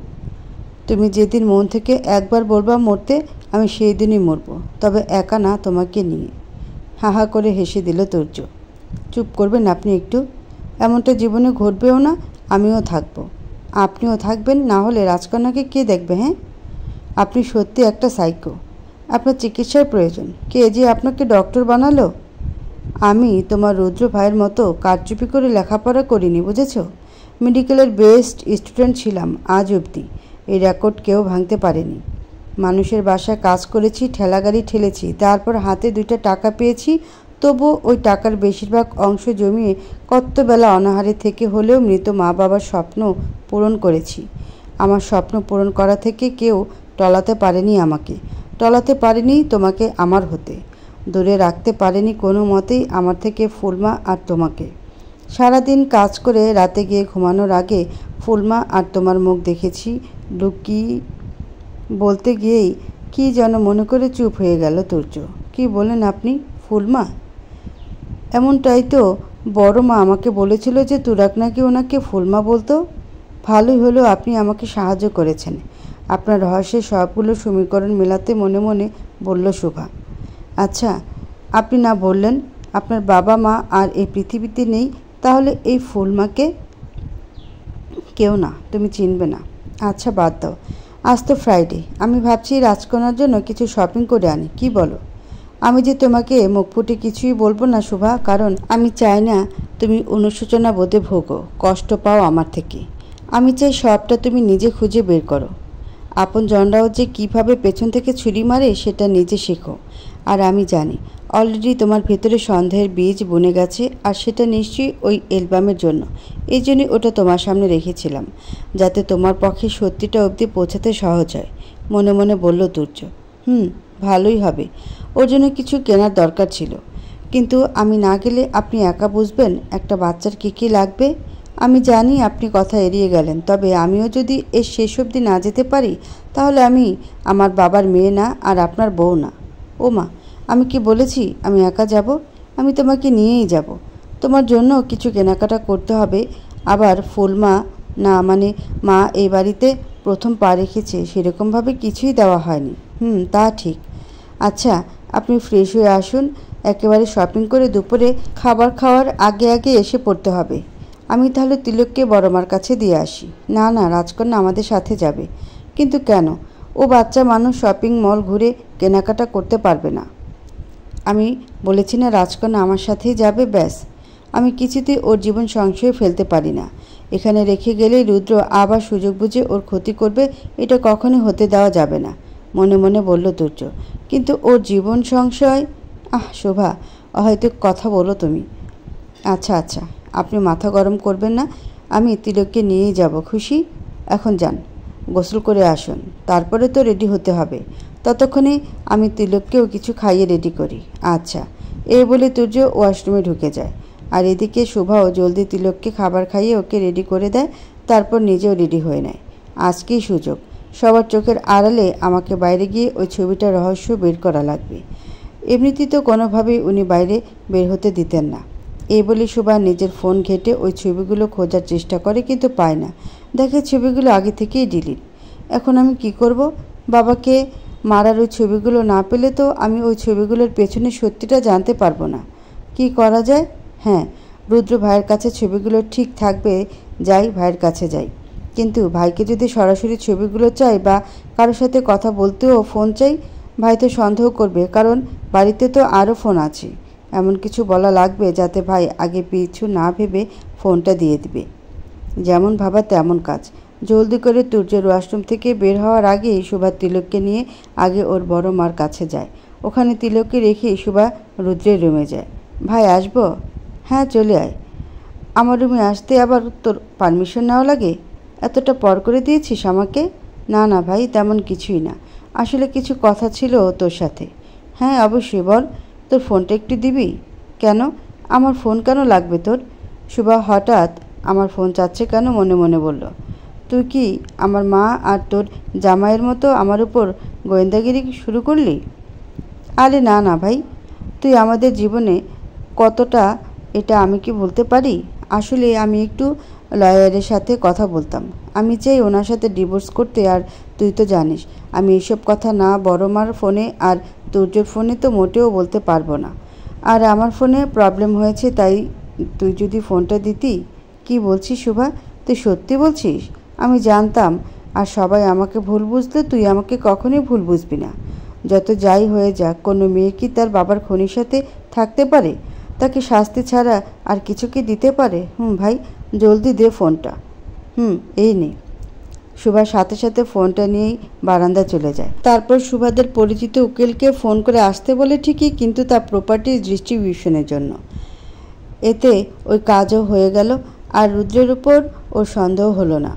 তুমি যেদিন মন থেকে একবার বলবা মরতে, আমি সেই দিনই মরব, তবে একা না, তোমাকে নিয়ে। হাহা করে হেসে দিল তুর্য। চুপ করবেন আপনি একটু? এমনটা জীবনে ঘটবেও না, আমিও থাকবো। আপনিও থাকবেন, না হলে রাজকন্যাকে কে দেখবে? হ্যাঁ, আপনি সত্যি একটা সাইকো। আপনার চিকিৎসার প্রয়োজন। কে যে আপনাকে ডক্টর বানালো? আমি তোমার রুদ্র ভাইয়ের মতো কারচুপি করে লেখাপড়া করিনি, বুঝেছ? মেডিকেলের বেস্ট স্টুডেন্ট ছিলাম আজ অবধি। এই রেকর্ড কেউ ভাঙতে পারেনি। মানুষের বাসায় কাজ করেছি, ঠেলাগাড়ি ঠেলেছি, তারপর হাতে 2টা টাকা পেয়েছি। তবু ওই টাকার বেশিরভাগ অংশ জমিয়ে কত বেলা অনাহারে থেকে হলেও মৃত মা বাবার স্বপ্ন পূরণ করেছি। আমার স্বপ্ন পূরণ করা থেকে কেউ টলাতে পারেনি আমাকে। টলাতে পারেনি তোমাকে আমার হতে। দূরে রাখতে পারেনি কোনো মতেই আমার থেকে ফুলমা আর তোমাকে। সারাদিন কাজ করে রাতে গিয়ে ঘুমানোর আগে ফুলমা আর তোমার মুখ দেখেছি। লুকিয়ে বলতে গিয়েই কি যেন মনে করে চুপ হয়ে গেল তুর্য। কি বলেন আপনি? ফুলমা? এমনটাই তো বড় মা আমাকে বলেছিল যে তুরাক নাকি ওনাকে ফুলমা বলতো। ভালোই হলো আপনি আমাকে সাহায্য করেছেন। আপনার রহস্যের সবগুলো সমীকরণ মেলাতে মনে মনে বলল শোভা। আচ্ছা, আপনি না বললেন আপনার বাবা মা আর এই পৃথিবীতে নেই, তাহলে এই ফুলমাকে? কেউ না, তুমি চিনবে না। আচ্ছা বাদ দাও, আজ তো ফ্রাইডে। আমি ভাবছি রাজকন্যার জন্য কিছু শপিং করে আনি, কি বলো? আমি যে তোমাকে মুখ ফুটে কিছুই বলবো না শোভা, কারণ আমি চাই না তুমি অনুশোচনা বোধে ভোগো, কষ্ট পাও আমার থেকে। আমি চাই সবটা তুমি নিজে খুঁজে বের করো। আপন জনরাও যে কীভাবে পেছন থেকে ছুরি মারে সেটা নিজে শেখো। আর আমি জানি অলরেডি তোমার ভেতরে সন্দেহের বীজ বুনে গেছে, আর সেটা নিশ্চয়ই ওই অ্যালবামের জন্য। এই জন্যই ওটা তোমার সামনে রেখেছিলাম, যাতে তোমার পক্ষে সত্যিটা অবধি পৌঁছাতে সহজ হয়। মনে মনে বলল তুর্য। ভালোই হবে। ওর জন্য কিছু কেনার দরকার ছিল, কিন্তু আমি না গেলে আপনি একা বুঝবেন একটা বাচ্চার কী কী লাগবে। আমি জানি আপনি কথা এড়িয়ে গেলেন, তবে আমিও যদি এর শেষ অবধি না যেতে পারি, তাহলে আমি আমার বাবার মেয়ে না, আর আপনার বউ না। ও মা, আমি কি বলেছি আমি একা যাব? আমি তোমাকে নিয়েই যাব। তোমার জন্য কিছু কেনাকাটা করতে হবে। আবার ফুলমা না, মানে মা এই বাড়িতে প্রথম পা রেখেছে, সেরকমভাবে কিছুই দেওয়া হয়নি। তা ঠিক। আচ্ছা, আপনি ফ্রেশ হয়ে আসুন। একেবারে শপিং করে দুপুরে খাবার খাওয়ার আগে আগে এসে পড়তে হবে। আমি তাহলে তিলককে বড়মার কাছে দিয়ে আসি। না না, রাজকন্যা আমাদের সাথে যাবে। কিন্তু কেন? ও বাচ্চা মানুষ, শপিং মল ঘুরে কেনাকাটা করতে পারবে না। আমি বলেছি না রাজকন্যা আমার সাথেই যাবে, ব্যাস। আমি কিছুতেই ওর জীবন সংশয়ে ফেলতে পারি না। এখানে রেখে গেলেই রুদ্র আবার সুযোগ বুঝে ওর ক্ষতি করবে, এটা কখনোই হতে দেওয়া যাবে না, মনে মনে বলল তুর্য। কিন্তু ওর জীবন সংশয়? শোভা, হয়তো কথা বলো তুমি। আচ্ছা আচ্ছা, আপনি মাথা গরম করবেন না, আমি তিলককে নিয়েই যাব। খুশি? এখন যান, গোসল করে আসুন, তারপরে তো রেডি হতে হবে। ততক্ষণে আমি তিলককেও কিছু খাইয়ে রেডি করি। আচ্ছা। এই বলে তুর্য ওয়াশরুমে ঢুকে যায়, আর এদিকে শোভাও জলদি তিলককে খাবার খাইয়ে ওকে রেডি করে দেয়, তারপর নিজেও রেডি হয়ে নেয়। আজকেই সুযোগ, সবার চোখের আড়ালে আমাকে বাইরে গিয়ে ওই ছবিটার রহস্য বের করা লাগবে। এমনিতেই তো কোনোভাবেই উনি বাইরে বের হতে দিতেন না। এই বলে সুভা নিজের ফোন ঘেঁটে ওই ছবিগুলো খোঁজার চেষ্টা করে, কিন্তু পায় না। দেখে ছবিগুলো আগে থেকেই ডিলিট। এখন আমি কি করব? বাবাকে মারার ওই ছবিগুলো না পেলে তো আমি ওই ছবিগুলোর পেছনে সত্যিটা জানতে পারবো না। কি করা যায়? হ্যাঁ, রুদ্র ভাইয়ের কাছে ছবিগুলো ঠিক থাকবে, যাই ভাইয়ের কাছে যাই। কিন্তু ভাইকে যদি সরাসরি ছবিগুলো চাই বা কারোর সাথে কথা বলতেও ফোন চাই, ভাই তো সন্দেহ করবে, কারণ বাড়িতে তো আরও ফোন আছে। এমন কিছু বলা লাগবে যাতে ভাই আগে পিছু না ভেবে ফোনটা দিয়ে দিবে। যেমন ভাবা তেমন কাজ। জলদি করে তুর্যের ওয়াশরুম থেকে বের হওয়ার আগেই সুভা তিলককে নিয়ে আগে ওর বড় মার কাছে যায়। ওখানে তিলককে রেখে সুভা রুদ্রের রুমে যায়। ভাই আসবো? হ্যাঁ, চলে আয়। আমার রুমে আসতে আবার তোর পারমিশন নেওয়া লাগে? এতটা পর করে দিয়েছিস আমাকে? না না ভাই, তেমন কিছুই না। আসলে কিছু কথা ছিল তোর সাথে। হ্যাঁ অবশ্যই, বল। তোর ফোনটা একটু দিবি? কেন? আমার ফোন কেন লাগবে তোর? সুভা হঠাৎ আমার ফোন চাচ্ছে কেন মনে মনে বলল। তুই কি আমার মা আর তোর জামাইয়ের মতো আমার উপর গোয়েন্দাগিরি শুরু করলি? আরে না না ভাই, তুই আমাদের জীবনে কতটা, এটা আমি কি বলতে পারি? আসলে আমি একটু লয়ারের সাথে কথা বলতাম। আমি চাই ওনার সাথে ডিভোর্স করতে, আর তুই তো জানিস আমি এইসব কথা না বড় মার ফোনে আর তুর্যর ফোনে তো মোটেও বলতে পারবো না। আর আমার ফোনে প্রবলেম হয়েছে, তাই তুই যদি ফোনটা দিতি। কি বলছিস সুভা? তুই সত্যি বলছিস? আমি জানতাম, আর সবাই আমাকে ভুল বুঝলে তুই আমাকে কখনোই ভুল বুঝবি না। যত যাই হয়ে যাক, কোনো মেয়ে কি তার বাবার খুনির সাথে থাকতে পারে? তাকে শাস্তি ছাড়া আর কিছু কি দিতে পারে? ভাই, জলদি দে ফোনটা। এই নে। সুভার সাথে সাথে ফোনটা নিয়েই বারান্দা চলে যায়। তারপর সুভাদের পরিচিত উকিলকে ফোন করে আসতে বলে ঠিকই, কিন্তু তার প্রপার্টির ডিস্ট্রিবিউশনের জন্য। এতে ওই কাজও হয়ে গেল, আর রুদ্রের উপর ওর সন্দেহ হলো না।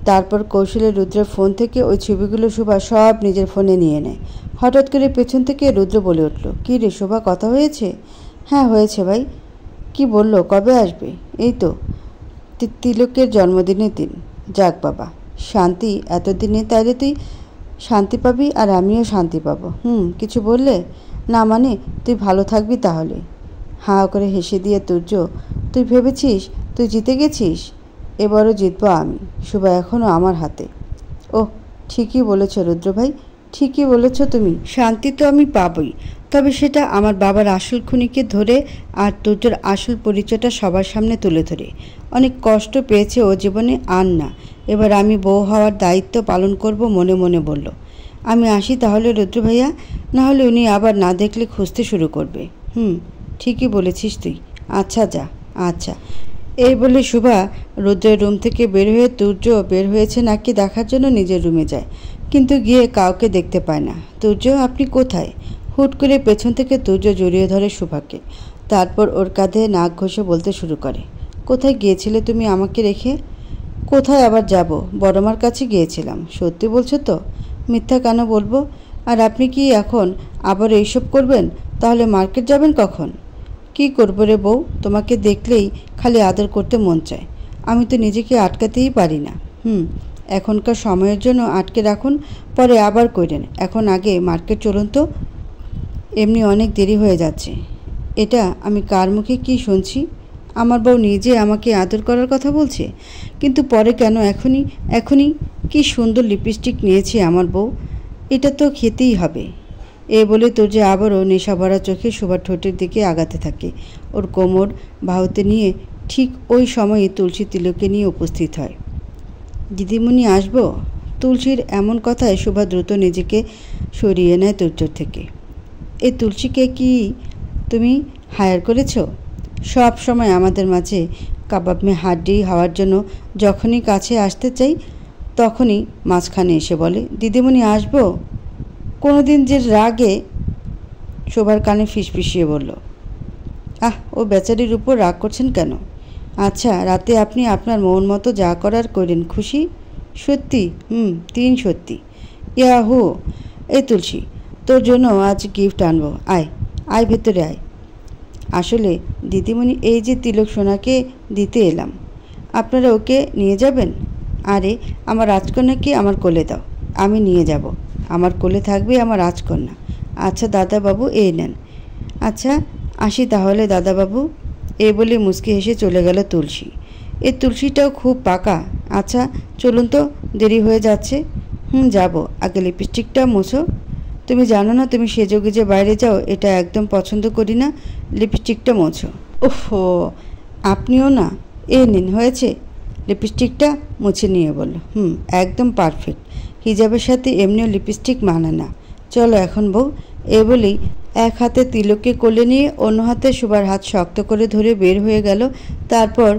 তারপর কৌশলে রুদ্রের ফোন থেকে ওই ছবিগুলো সুভা সব নিজের ফোনে নিয়ে নেয়। হঠাৎ করে পেছন থেকে রুদ্র বলে উঠল, কী রে শোভা, কথা হয়েছে? হ্যাঁ হয়েছে ভাই। কি বললো? কবে আসবে? এই তো তিলকের জন্মদিনের দিন। যাক বাবা, শান্তি এতদিনে, তাইলে তুই শান্তি পাবি আর আমিও শান্তি পাবো। কিছু বললে? না মানে, তুই ভালো থাকবি তাহলে। হাঁ করে হেসে দিয়ে তুর্য, তুই ভেবেছিস তুই জিতে গেছিস? এবারও জিতবো আমি। শুভ এখনও আমার হাতে। ওহ, ঠিকই বলেছ রুদ্র ভাই, ঠিকই বলেছ তুমি। শান্তি তো আমি পাবই, তবে সেটা আমার বাবার আসল খুনিকে ধরে আর তুর্যর আসল পরিচয়টা সবার সামনে তুলে ধরে। অনেক কষ্ট পেয়েছে ও জীবনে, আর না। এবার আমি বউ হওয়ার দায়িত্ব পালন করব মনে মনে বলল। আমি আসি তাহলে রুদ্র ভাইয়া, না হলে উনি আবার না দেখলে খুঁজতে শুরু করবে। ঠিকই বলেছিস তুই। আচ্ছা যা। আচ্ছা। এই বলে শুভা রুদ্রের রুম থেকে বের হয়ে তুর্য বের হয়েছে নাকি দেখার জন্য নিজের রুমে যায়, কিন্তু গিয়ে কাউকে দেখতে পায় না। তুর্য, আপনি কোথায়? হুট করে পেছন থেকে তুর্য জড়িয়ে ধরে শুভাকে। তারপর ওর কাঁধে নাক ঘষে বলতে শুরু করে, কোথায় গিয়েছিলে তুমি আমাকে রেখে? কোথায় আবার যাব? বড়মার কাছে গিয়েছিলাম। সত্যি বলছো তো? মিথ্যা কেন বলবো? আর আপনি কি এখন আবার এইসব করবেন? তাহলে মার্কেট যাবেন কখন? কি করবো রে বউ, তোমাকে দেখলেই খালি আদর করতে মন চায়। আমি তো নিজেকে আটকাতেই পারি না। এখনকার সময়ের জন্য আটকে রাখুন, পরে আবার করেন। এখন আগে মার্কেট চলুন তো, এমনি অনেক দেরি হয়ে যাচ্ছে। এটা আমি কার মুখে কি শুনছি? আমার বউ নিজে আমাকে আদর করার কথা বলছে, কিন্তু পরে কেন এখনই কি সুন্দর লিপস্টিক নিয়েছে আমার বউ, এটা তো খেতেই হবে। এ বলে তুর্য আবারও নেশা ভরা চোখে শোভার ঠোঁটের দিকে আগাতে থাকে। ওর কোমর বাহুতে নিয়ে ঠিক ওই সময়ে তুলসী তিলককে নিয়ে উপস্থিত হয়। দিদিমণি আসবো? তুলসীর এমন কথায় শোভা দ্রুত নিজেকে সরিয়ে নেয় তুর্যর থেকে। এই তুলসীকে কি তুমি হায়ার করেছ? সব সময় আমাদের মাঝে কাবাব মে হাড্ডি হওয়ার জন্য যখনই কাছে আসতে চাই তখনই মাঝখানে এসে বলে, দিদিমণি আসবো? কোনোদিন যে রাগে শোভার কানে ফিসফিসিয়ে বলল, ও বেচারির উপর রাগ করছেন কেন? আচ্ছা, রাতে আপনি আপনার মন মতো যা করার করেন, খুশি? সত্যি? 3 সত্যি। ইয়াহু! এই তুলসী, তোর জন্য আজ গিফট আনবো। আয় আয়, ভেতরে আয়। আসলে দিদিমণি, এই যে তিলক সোনাকে দিতে এলাম। আপনারা ওকে নিয়ে যাবেন? আরে, আমার রাজকন্যাকে আমার কোলে দাও, আমি নিয়ে যাব। আমার কোলে থাকবে আমার রাজকন্যা। আচ্ছা দাদাবাবু, এই নেন। আচ্ছা আসি তাহলে দাদাবাবু। এই বলে মুচকি হেসে চলে গেল তুলসী। এই তুলসীটাও খুব পাকা। আচ্ছা চলুন তো, দেরি হয়ে যাচ্ছে। যাব, আগে লিপস্টিকটা মুছো। তুমি জানো না তুমি সেজেগুজে বাইরে যাও, এটা একদম পছন্দ করি না। লিপস্টিকটা মোছো। ওহো, আপনিও না? এ নিন, হয়েছে? লিপস্টিকটা মুছে নিয়ে বলল, একদম পারফেক্ট। হিজাবের সাথে এমনিও লিপস্টিক মানে না। চলো এখন বউ। এ বলেই এক হাতে তিলককে কোলে নিয়ে অন্য হাতে শোভার হাত শক্ত করে ধরে বের হয়ে গেল। তারপর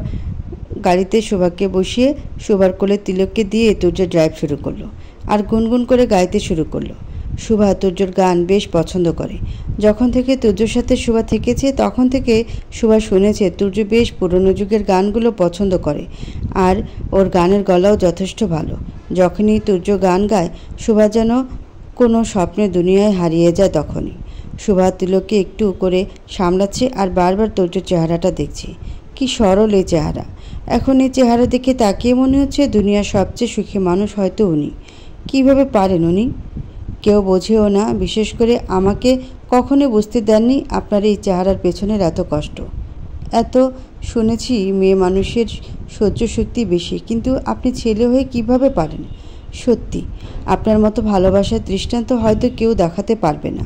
গাড়িতে শোভাকে বসিয়ে শোভার কোলে তিলককে দিয়ে তুর্য ড্রাইভ শুরু করলো আর গুনগুন করে গাইতে শুরু করলো। শোভা তুর্যর গান বেশ পছন্দ করে। যখন থেকে তুর্যর সাথে শোভা থেকেছে তখন থেকে শোভা শুনেছে তুর্য বেশ পুরনো যুগের গানগুলো পছন্দ করে আর ওর গানের গলাও যথেষ্ট ভালো। যখনই তুর্য গান গায় শোভা যেন কোনো স্বপ্নের দুনিয়ায় হারিয়ে যায়। তখনই শোভা তিলককে একটু করে সামলাচ্ছে আর বারবার তুর্যর চেহারাটা দেখছে। কি সরল এই চেহারা! এখন এই চেহারা দেখে তাকিয়ে মনে হচ্ছে দুনিয়ার সবচেয়ে সুখী মানুষ হয়তো উনি। কিভাবে পারেন উনি? কেউ বোঝেও না, বিশেষ করে আমাকে কখনো বুঝতে দেননি আপনার এই চেহারার পেছনের এত কষ্ট। এত শুনেছি মেয়ে মানুষের সহ্য শক্তি বেশি, কিন্তু আপনি ছেলে হয়ে কিভাবে পারেন? সত্যি আপনার মতো ভালোবাসার দৃষ্টান্ত হয়তো কেউ দেখাতে পারবে না।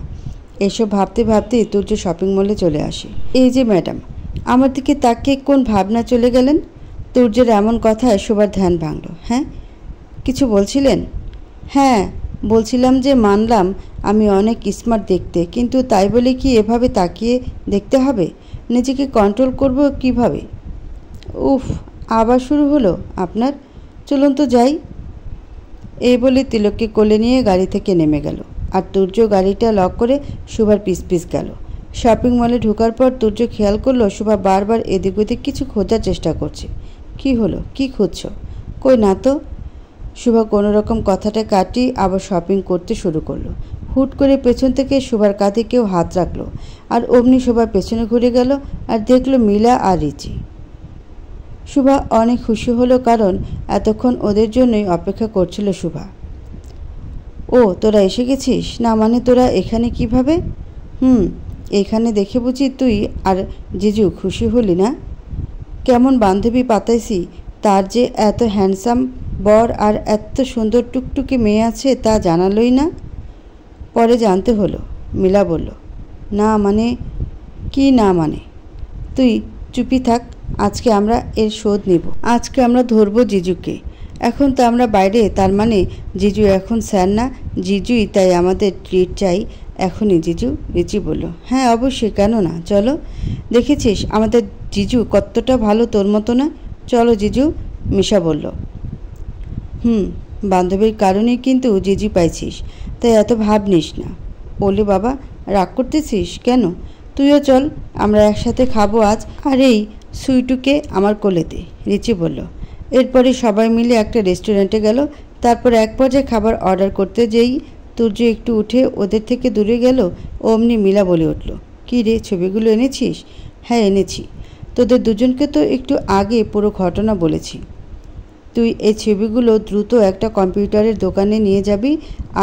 এসব ভাবতে ভাবতে তুর্য শপিং মলে চলে আসে। এই যে ম্যাডাম, আমার দিকে তাকিয়ে কোন ভাবনা চলে গেলেন? তুর্যের এমন কথায় শোভার ধ্যান ভাঙল। হ্যাঁ, কিছু বলছিলেন? হ্যাঁ, বলছিলাম যে মানলাম আমি অনেক স্মার্ট দেখতে, কিন্তু তাই বলে কি এভাবে তাকিয়ে দেখতে হবে? নিজেকে কন্ট্রোল করব কিভাবে? উফ, আবার শুরু হলো আপনার। চলুন তো যাই। এই বলে তিলককে কোলে নিয়ে গাড়ি থেকে নেমে গেল আর তুর্য গাড়িটা লক করে শোভার পিস গেল। শপিং মলে ঢোকার পর তুর্য খেয়াল করলো শোভা বারবার এদিক ওদিক কিছু খোঁজার চেষ্টা করছে। কি হলো, কি খুঁজছো? কই না তো। শোভা কোনো রকম কথাটা কাটিয়ে আবার শপিং করতে শুরু করলো। হুট করে পেছন থেকে শোভার কাঁধে কেউ হাত রাখলো আর অমনি শোভার পেছনে ঘুরে গেল আর দেখলো মিলা আর রিচি। শোভা অনেক খুশি হলো, কারণ এতক্ষণ ওদের জন্যই অপেক্ষা করছিল শোভা। ও তোরা এসে গেছিস? না মানে তোরা এখানে কিভাবে? এখানে দেখে বুঝি তুই আর জিজু খুশি হলি না? কেমন বান্ধবী পাতাইছি, তার যে এত হ্যান্ডসাম বর আর এত সুন্দর টুকটুকি মেয়ে আছে তা জানালই না। পরে জানতে হলো, মিলা বলল। না মানে? কি না মানে? তুই চুপি থাক, আজকে আমরা এর শোধ নিব। আজকে আমরা ধরবো জিজুকে। এখন তো আমরা বাইরে, তার মানে জিজু এখন স্যার না, জিজুই, তাই আমাদের ট্রিট চাই এখনই। জিজু, রিচি বলল। হ্যাঁ অবশ্যই, কেন না, চলো। দেখেছিস আমাদের জিজু কতটা ভালো, তোর মতো না। চলো জিজু, মিশা বলল। বান্ধবীর কারণেই কিন্তু জিজু পাইছিস, তাই এত ভাব নিস না। ওলে বাবা, রাগ করতেছিস কেন? তুইও চল, আমরা একসাথে খাবো আজ। আর এই সুইটুকে আমার কোলেতে, রিচি বলল। এরপরে সবাই মিলে একটা রেস্টুরেন্টে গেল। তারপর এক পর্যায়ে খাবার অর্ডার করতে যেই তুর্য একটু উঠে ওদের থেকে দূরে গেল, অমনি মিলা বলে উঠল। কী রে, ছবিগুলো এনেছিস? হ্যাঁ এনেছি। তোদের দুজনকে তো একটু আগে পুরো ঘটনা বলেছি। তুই এই ছবিগুলো দ্রুত একটা কম্পিউটারের দোকানে নিয়ে যাবি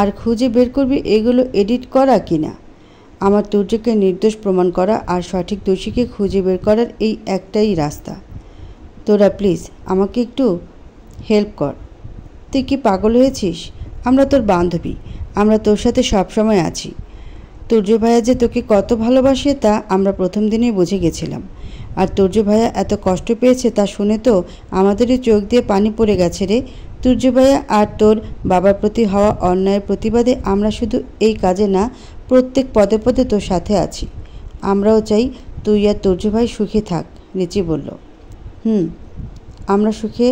আর খুঁজে বের করবি এগুলো এডিট করা কিনা। আমার তুর্যকে নির্দোষ প্রমাণ করা আর সঠিক দোষীকে খুঁজে বের করার এই একটাই রাস্তা। তোরা প্লিজ আমাকে একটু হেল্প কর। তুই কি পাগল হয়েছিস? আমরা তোর বান্ধবী, আমরা তোর সাথে সবসময় আছি। তুর্য ভাইয়া যে তোকে কত ভালোবাসে তা আমরা প্রথম দিনেই বুঝে গেছিলাম। আর তুর্য ভাইয়া এত কষ্ট পেয়েছে তা শুনে তো আমাদেরই চোখ দিয়ে পানি পড়ে গেছে রে। তুর্য ভাইয়া আর তোর বাবার প্রতি হওয়া অন্যায়ের প্রতিবাদে আমরা শুধু এই কাজে না, প্রত্যেক পদে পদে তোর সাথে আছি। আমরাও চাই তুই আর তুর্য ভাই সুখে থাক, রিচি বলল। আমরা সুখে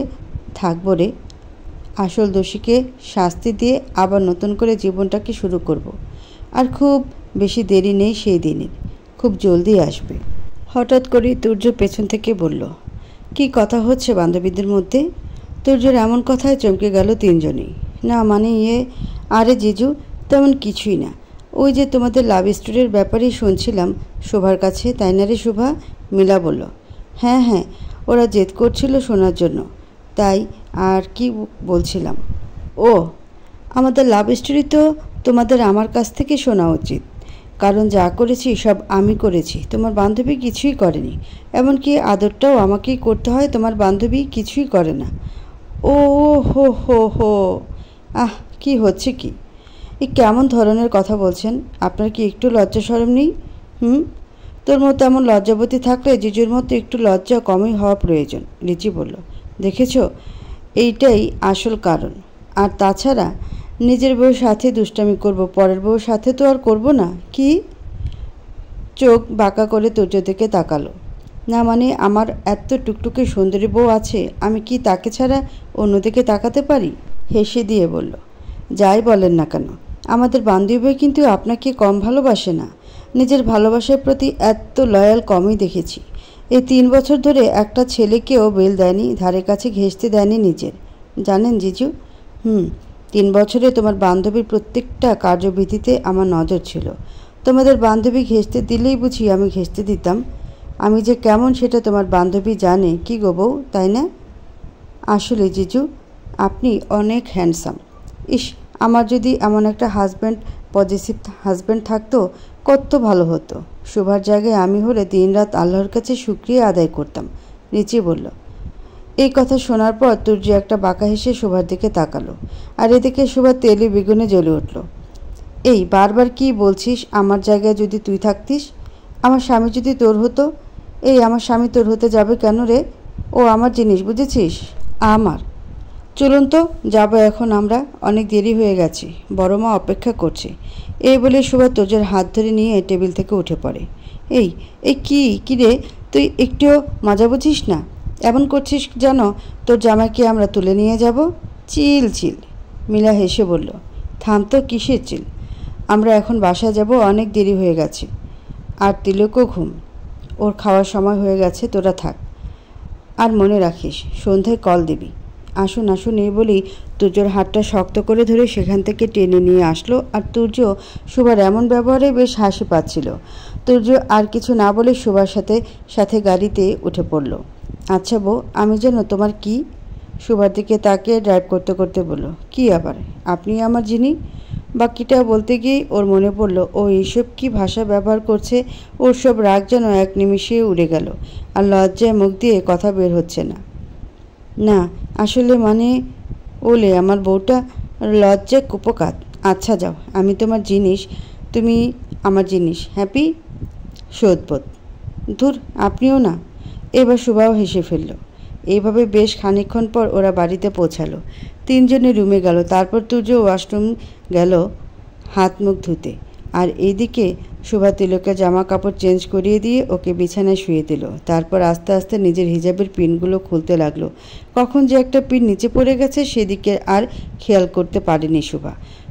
থাকবো রে। আসল দোষীকে শাস্তি দিয়ে আবার নতুন করে জীবনটাকে শুরু করব। আর খুব বেশি দেরি নেই সেই দিনের, খুব জলদি আসবে। হঠাৎ করে তুর্য পেছন থেকে বলল, কি কথা হচ্ছে বান্ধবীদের মধ্যে? তুর্যের এমন কথায় চমকে গেল তিনজনেই। না মানে আরে জিজু, তেমন কিছুই না। ওই যে তোমাদের লাভ স্টোরির ব্যাপারেই শুনছিলাম শোভার কাছে, তাই না রে শোভা? মিলা বলল। হ্যাঁ, ওরা জেদ করছিল শোনার জন্য, তাই আর কি বলছিলাম। ও, আমাদের লাভ স্টোরি তো তোমাদের আমার কাছ থেকে শোনা উচিত, কারণ যা করেছি সব আমি করেছি, তোমার বান্ধবী কিছুই করেনি। এমনকি আদরটাও আমাকেই করতে হয়, তোমার বান্ধবী কিছুই করে না। ও হো হো হো। আহ, কি হচ্ছে কি? এই কেমন ধরনের কথা বলছেন? আপনার কি একটু লজ্জা শরম নেই? তোর মতো এমন লজ্জাবতী থাকলে জিজুর মতো একটু লজ্জা কমই হওয়া প্রয়োজন, রিচি বলল। দেখেছ, এইটাই আসল কারণ। আর তাছাড়া নিজের বউয়ের সাথে দুষ্টামি করব, পরের বউয়ের সাথে তো আর করব না। কি? চোখ বাঁকা করে তুর্য দিকে তাকালো। না মানে, আমার এত টুকটুকে সুন্দরী বউ আছে, আমি কি তাকে ছাড়া অন্যদিকে তাকাতে পারি? হেসে দিয়ে বলল, যাই বলেন না কেন, আমাদের বান্ধবী কিন্তু আপনাকে কম ভালোবাসে না। নিজের ভালোবাসার প্রতি এত লয়াল কমই দেখেছি। এই 3 বছর ধরে একটা ছেলেকেও বেল দেয়নি, ধারে কাছে ঘেঁষতে দেয়নি নিজের। জানেন জিজু, 3 বছরে তোমার বান্ধবীর প্রত্যেকটা কার্যবিধিতে আমার নজর ছিল। তোমাদের বান্ধবী ঘেঁষতে দিলেই বুঝি আমি ঘেঁষতে দিতাম। আমি যে কেমন সেটা তোমার বান্ধবী জানে, কি গো বউ, তাই না? আসলে জিজু, আপনি অনেক হ্যান্ডসাম। ইস, আমার যদি এমন একটা পজিটিভ হাজব্যান্ড থাকতো কত ভালো হতো। শোভার জায়গায় আমি হলে দিনরাত আল্লাহর কাছে শুকরিয়া আদায় করতাম, রিচি বলল। এই কথা শোনার পর তুর্য একটা বাঁকা হেসে শোভার দিকে তাকালো। আর এদিকে শোভা তেলে বেগুনে জ্বলে উঠল। এই বারবার কি বলছিস, আমার জায়গায় যদি তুই থাকতিস? আমার স্বামী যদি তোর হতো? এই, আমার স্বামী তোর হতে যাবে কেন রে? ও আমার জিনিস, বুঝেছিস? আমার। চলুন তো, যাবো এখন আমরা, অনেক দেরি হয়ে গেছে, বড় মা অপেক্ষা করছে। এই বলে শোভা তোজের হাত ধরে নিয়ে টেবিল থেকে উঠে পড়ে। এই এই কি রে, তুই একটুও মজা বুঝিস না? এমন করছিস যেন তোর জামাইকে আমরা তুলে নিয়ে যাব। চিল চিল। মিলা হেসে বলল, থাম তো, কিসের চিল? আমরা এখন বাসায় যাব, অনেক দেরি হয়ে গেছে। আর তিলকও ঘুম, ওর খাওয়ার সময় হয়ে গেছে, তোরা থাক। আর মনে রাখিস, সন্ধ্যায় কল দিবি। আসুন আসুন, এই বলেই তুর্যর হাতটা শক্ত করে ধরে সেখান থেকে টেনে নিয়ে আসলো। আর তুর্য শোভার এমন ব্যবহারে বেশ হাসি পাচ্ছিল। তুর্য আর কিছু না বলে শোভার সাথে গাড়িতে উঠে পড়ল। আচ্ছা বউ, আমি যেন তোমার কি? শোভার দিকে তাকিয়ে ড্রাইভ করতে করতে বলল, কি আবার? আপনি আমার যিনি। বাকিটা বলতে গিয়েই ওর মনে পড়ল ও এইসব কি ভাষা ব্যবহার করছে। ওর সব রাগ যেন এক নিমিষে উড়ে গেল, আর লজ্জায় মুখ দিয়ে কথা বের হচ্ছে না। না আসলে মানে, ওলে আমার বউটা লজ্জায় কুপকাত। আচ্ছা যাও, আমি তোমার জিনিস, তুমি আমার জিনিস। হ্যাপি? শোধবোধ। ধুর, আপনিও না। এবার শোভাও হেসে ফেলল। এইভাবে বেশ খানিকক্ষণ পর ওরা বাড়িতে পৌঁছালো। 3 জনে রুমে গেল। তারপর তুর্য ওয়াশরুম গেল হাত মুখ ধুতে। আর এইদিকে শোভা তিলকের জামা কাপড় চেঞ্জ করিয়ে দিয়ে ওকে বিছানায় শুয়ে দিল। তারপর আস্তে আস্তে নিজের হিজাবের পিনগুলো খুলতে লাগলো। কখন যে একটা পিন নিচে পড়ে গেছে সেদিকে আর খেয়াল করতে পারেনি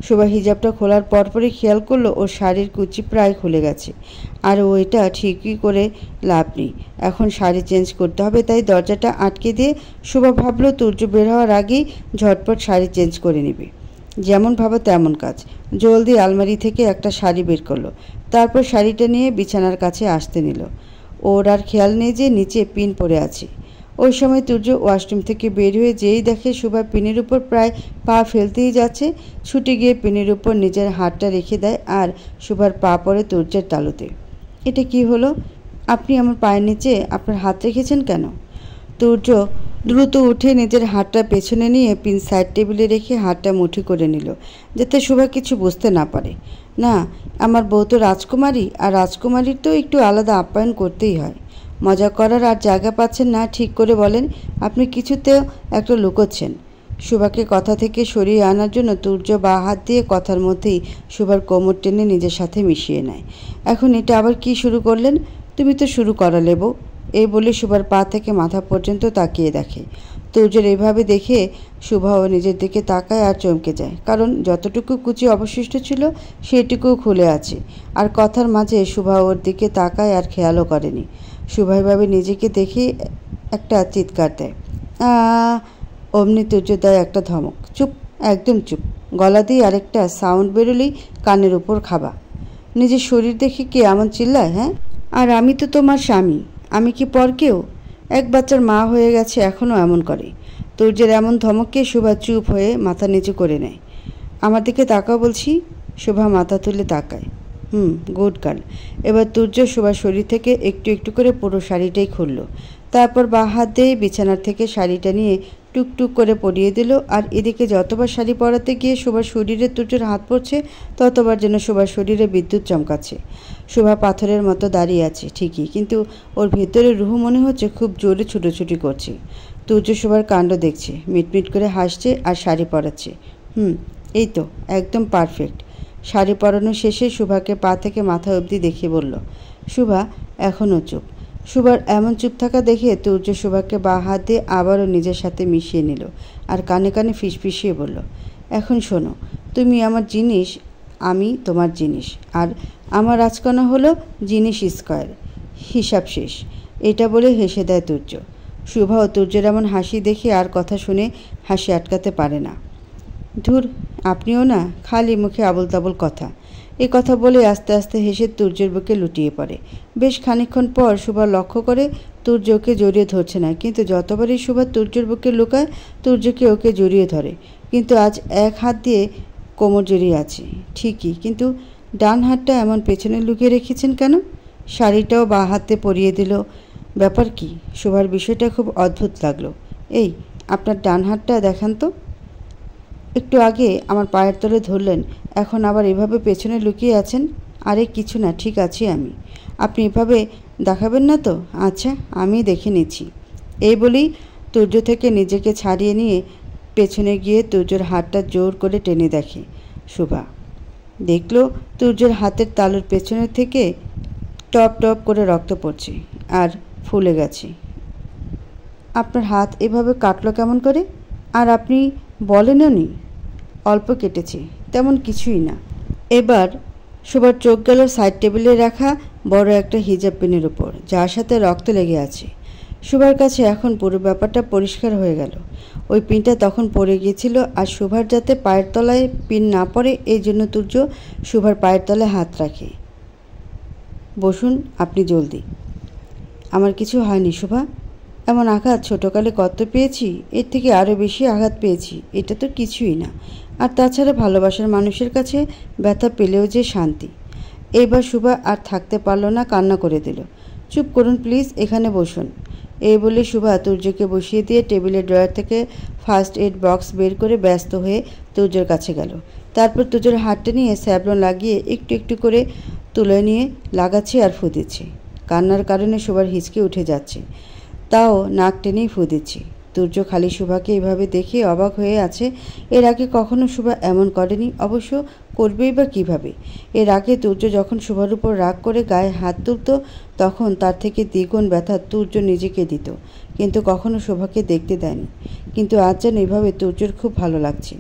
শোভা হিজাবটা খোলার পরপরই খেয়াল করলো ওর শাড়ির কুচি প্রায় খুলে গেছে। আর ও এটা ঠিকই করে লাভ নেই, এখন শাড়ি চেঞ্জ করতে হবে। তাই দরজাটা আটকে দিয়ে শোভা ভাবলো তুর্য বের হওয়ার আগেই ঝটপট শাড়ি চেঞ্জ করে নেবে। যেমন ভাবো তেমন কাজ। জলদি আলমারি থেকে একটা শাড়ি বের করলো। তারপর শাড়িটা নিয়ে বিছানার কাছে আসতে নিল। ওর আর খেয়াল নেই যে নিচে পিন পড়ে আছে। ওই সময় তুর্য ওয়াশরুম থেকে বের হয়ে যেই দেখে শোভা পিনের উপর প্রায় পা ফেলতেই যাচ্ছে, ছুটে গিয়ে পিনের উপর নিজের হাতটা রেখে দেয় আর শোভার পা পড়ে তুর্যের তালুতে। এটা কি হলো? আপনি আমার পায়ের নিচে আপনার হাত রেখেছেন কেন? তুর্য দ্রুত উঠে নিজের হাতটা পেছনে নিয়ে পিন সাইড টেবিলে রেখে হাতটা মুঠি করে নিল, যাতে শোভা কিছু বুঝতে না পারে। না, আমার বউ তো রাজকুমারী, আর রাজকুমারীর তো একটু আলাদা আপ্যায়ন করতেই হয়। মজা করার আর জায়গা পাচ্ছেন না, ঠিক করে বলেন। আপনি কিছুতেও একটা লুকোচ্ছেন। শোভাকে কথা থেকে সরিয়ে আনার জন্য তুর্য বা হাত দিয়ে কথার মধ্যেই শোভার কোমর টেনে নিজের সাথে মিশিয়ে নেয়। এখন এটা আবার কি শুরু করলেন? তুমি তো শুরু করালে বউ। এই বলে শোভার পা থেকে মাথা পর্যন্ত তাকিয়ে দেখে। তুর্যের এইভাবে দেখে শোভাও নিজের দিকে তাকায় আর চমকে যায়, কারণ যতটুকু কুচি অবশিষ্ট ছিল সেটুকু খুলে আছে। আর কথার মাঝে শোভা ওর দিকে তাকায় আর খেয়ালও করেনি। শোভা এভাবে নিজেকে দেখে একটা চিৎকার দেয়। অমনি তুর্য দেয় একটা ধমক। চুপ, একদম চুপ। গলা দিয়ে আরেকটা সাউন্ড বেরোলেই কানের উপর খাবা। নিজের শরীর দেখে কি এমন চিল্লায়? হ্যাঁ, আর আমি তো তোমার স্বামী, আমি কি পর কেউ? এক বাচ্চার মা হয়ে গেছে এখনও এমন করে। তুর্যের এমন ধমককে শোভা চুপ হয়ে মাথা নিচু করে নেয়। আমার দিকে তাকাও বলছি। শোভা মাথা তুলে তাকায়। Good girl. এবার তুর্য শোবার শরীর থেকে একটু একটু করে পুরো শাড়িটাই খুলল। তারপর বাঁ হাত দিয়ে বিছানার থেকে শাড়িটা নিয়ে টুকটুক করে পরিয়ে দিল। আর এদিকে যতবার শাড়ি পরাতে গিয়ে শোবার শরীরে তুর্যর হাত পড়ছে, ততবার যেন শোবার শরীরে বিদ্যুৎ চমকাচ্ছে। শোভা পাথরের মতো দাঁড়িয়ে আছে ঠিকই, কিন্তু ওর ভেতরে রুহু মনে হচ্ছে খুব জোরে ছুটোছুটি করছে। তুর্য শোবার কাণ্ড দেখছে, মিটমিট করে হাসছে আর শাড়ি পরাচ্ছে। এই তো একদম পারফেক্ট। শাড়ি পরানো শেষে শোভাকে পা থেকে মাথা অবধি দেখিয়ে বলল। শোভা এখনও চুপ। শোভার এমন চুপ থাকা দেখে তুর্য শোভাকে বাঁ হাত দিয়ে আবারও নিজের সাথে মিশিয়ে নিল আর কানে কানে ফিসফিসিয়ে বলল, এখন শোনো, তুমি আমার জিনিস, আমি তোমার জিনিস, আর আমার রাজকন্যা হলো জিনিস স্কয়ার, হিসাব শেষ। এটা বলে হেসে দেয় তুর্য। শোভা ও তুর্যের এমন হাসি দেখে আর কথা শুনে হাসি আটকাতে পারে না। ধুর, আপনিও না, খালি মুখে আবল তাবল কথা। এ কথা বলে আস্তে আস্তে হেসে তুর্যের বুকে লুটিয়ে পড়ে। বেশ খানিকক্ষণ পর শোভা লক্ষ্য করে তুর্য ওকে জড়িয়ে ধরছে না, কিন্তু যতবারই শোভা তুর্যের বুকে লুকায়, তুর্যকে ওকে জড়িয়ে ধরে। কিন্তু আজ এক হাত দিয়ে কোমর জড়িয়ে আছে ঠিকই, কিন্তু ডান হাতটা এমন পেছনে লুকিয়ে রেখেছেন কেন? শাড়িটাও বাঁ হাতে পরিয়ে দিল, ব্যাপার কি? শোভার বিষয়টা খুব অদ্ভুত লাগলো। এই, আপনার ডান হাতটা দেখান তো। একটু আগে আমার পায়ের তলে ধরলেন, এখন আবার এভাবে পেছনে লুকিয়ে আছেন। আরে কিছু না, ঠিক আছি আমি। আপনি এভাবে দেখাবেন না তো? আচ্ছা, আমি দেখে নিচ্ছি। এই বলেই তুর্য থেকে নিজেকে ছাড়িয়ে নিয়ে পেছনে গিয়ে তুর্যর হাতটা জোর করে টেনে দেখে শোভা। দেখল তুর্যর হাতের তালুর পেছনের থেকে টপ টপ করে রক্ত পড়ছে আর ফুলে গেছে। আপনার হাত এভাবে কাটলো কেমন করে? আর আপনি বলেনও নি? অল্প কেটেছে, তেমন কিছুই না। এবার শোভার চোখ গেল সাইড টেবিলে রাখা বড় একটা হিজাব পিনের উপর, যার সাথে রক্ত লেগে আছে। শোভার কাছে এখন পুরো ব্যাপারটা পরিষ্কার হয়ে গেল। ওই পিনটা তখন পড়ে গিয়েছিল, আর শোভার যাতে পায়ের তলায় পিন না পড়ে এই জন্য তুর্য শোভার পায়ের তলায় হাত রাখে। বসুন আপনি জলদি। আমার কিছু হয়নি শোভা। এমন আঘাত ছোটোকালে কত পেয়েছি, এর থেকে আরও বেশি আঘাত পেয়েছি। এটা তো কিছুই না। আর তাছাড়া ভালোবাসার মানুষের কাছে ব্যথা পেলেও যে শান্তি। এইবার শোভা আর থাকতে পারল না, কান্না করে দিল। চুপ করুন প্লিজ, এখানে বসুন। এই বলে শোভা তুর্যকে বসিয়ে দিয়ে টেবিলের ড্রয়ার থেকে ফার্স্ট এড বক্স বের করে ব্যস্ত হয়ে তুর্যর কাছে গেল। তারপর তুর্যর হাতটা নিয়ে স্যাভলন লাগিয়ে একটু একটু করে তুলে নিয়ে লাগাচ্ছে আর ফু দিচ্ছে। কান্নার কারণে শোভার হিচকে উঠে যাচ্ছে, তাও নাক টেনেই ফু দিচ্ছে। তুর্য খালি শোভাকে এভাবে দেখে অবাক হয়ে আছে। এর আগে কখনো শোভা এমন করেনি, অবশ্য করবেই বা কীভাবে। এর আগে তুর্য যখন শোভার উপর রাগ করে গায়ে হাত তুলত, তখন তার থেকে দ্বিগুণ ব্যথা তুর্য নিজেকে দিত, কিন্তু কখনো শোভাকে দেখতে দেয়নি। কিন্তু আজ যেন এভাবে তুর্যর খুব ভালো লাগছে।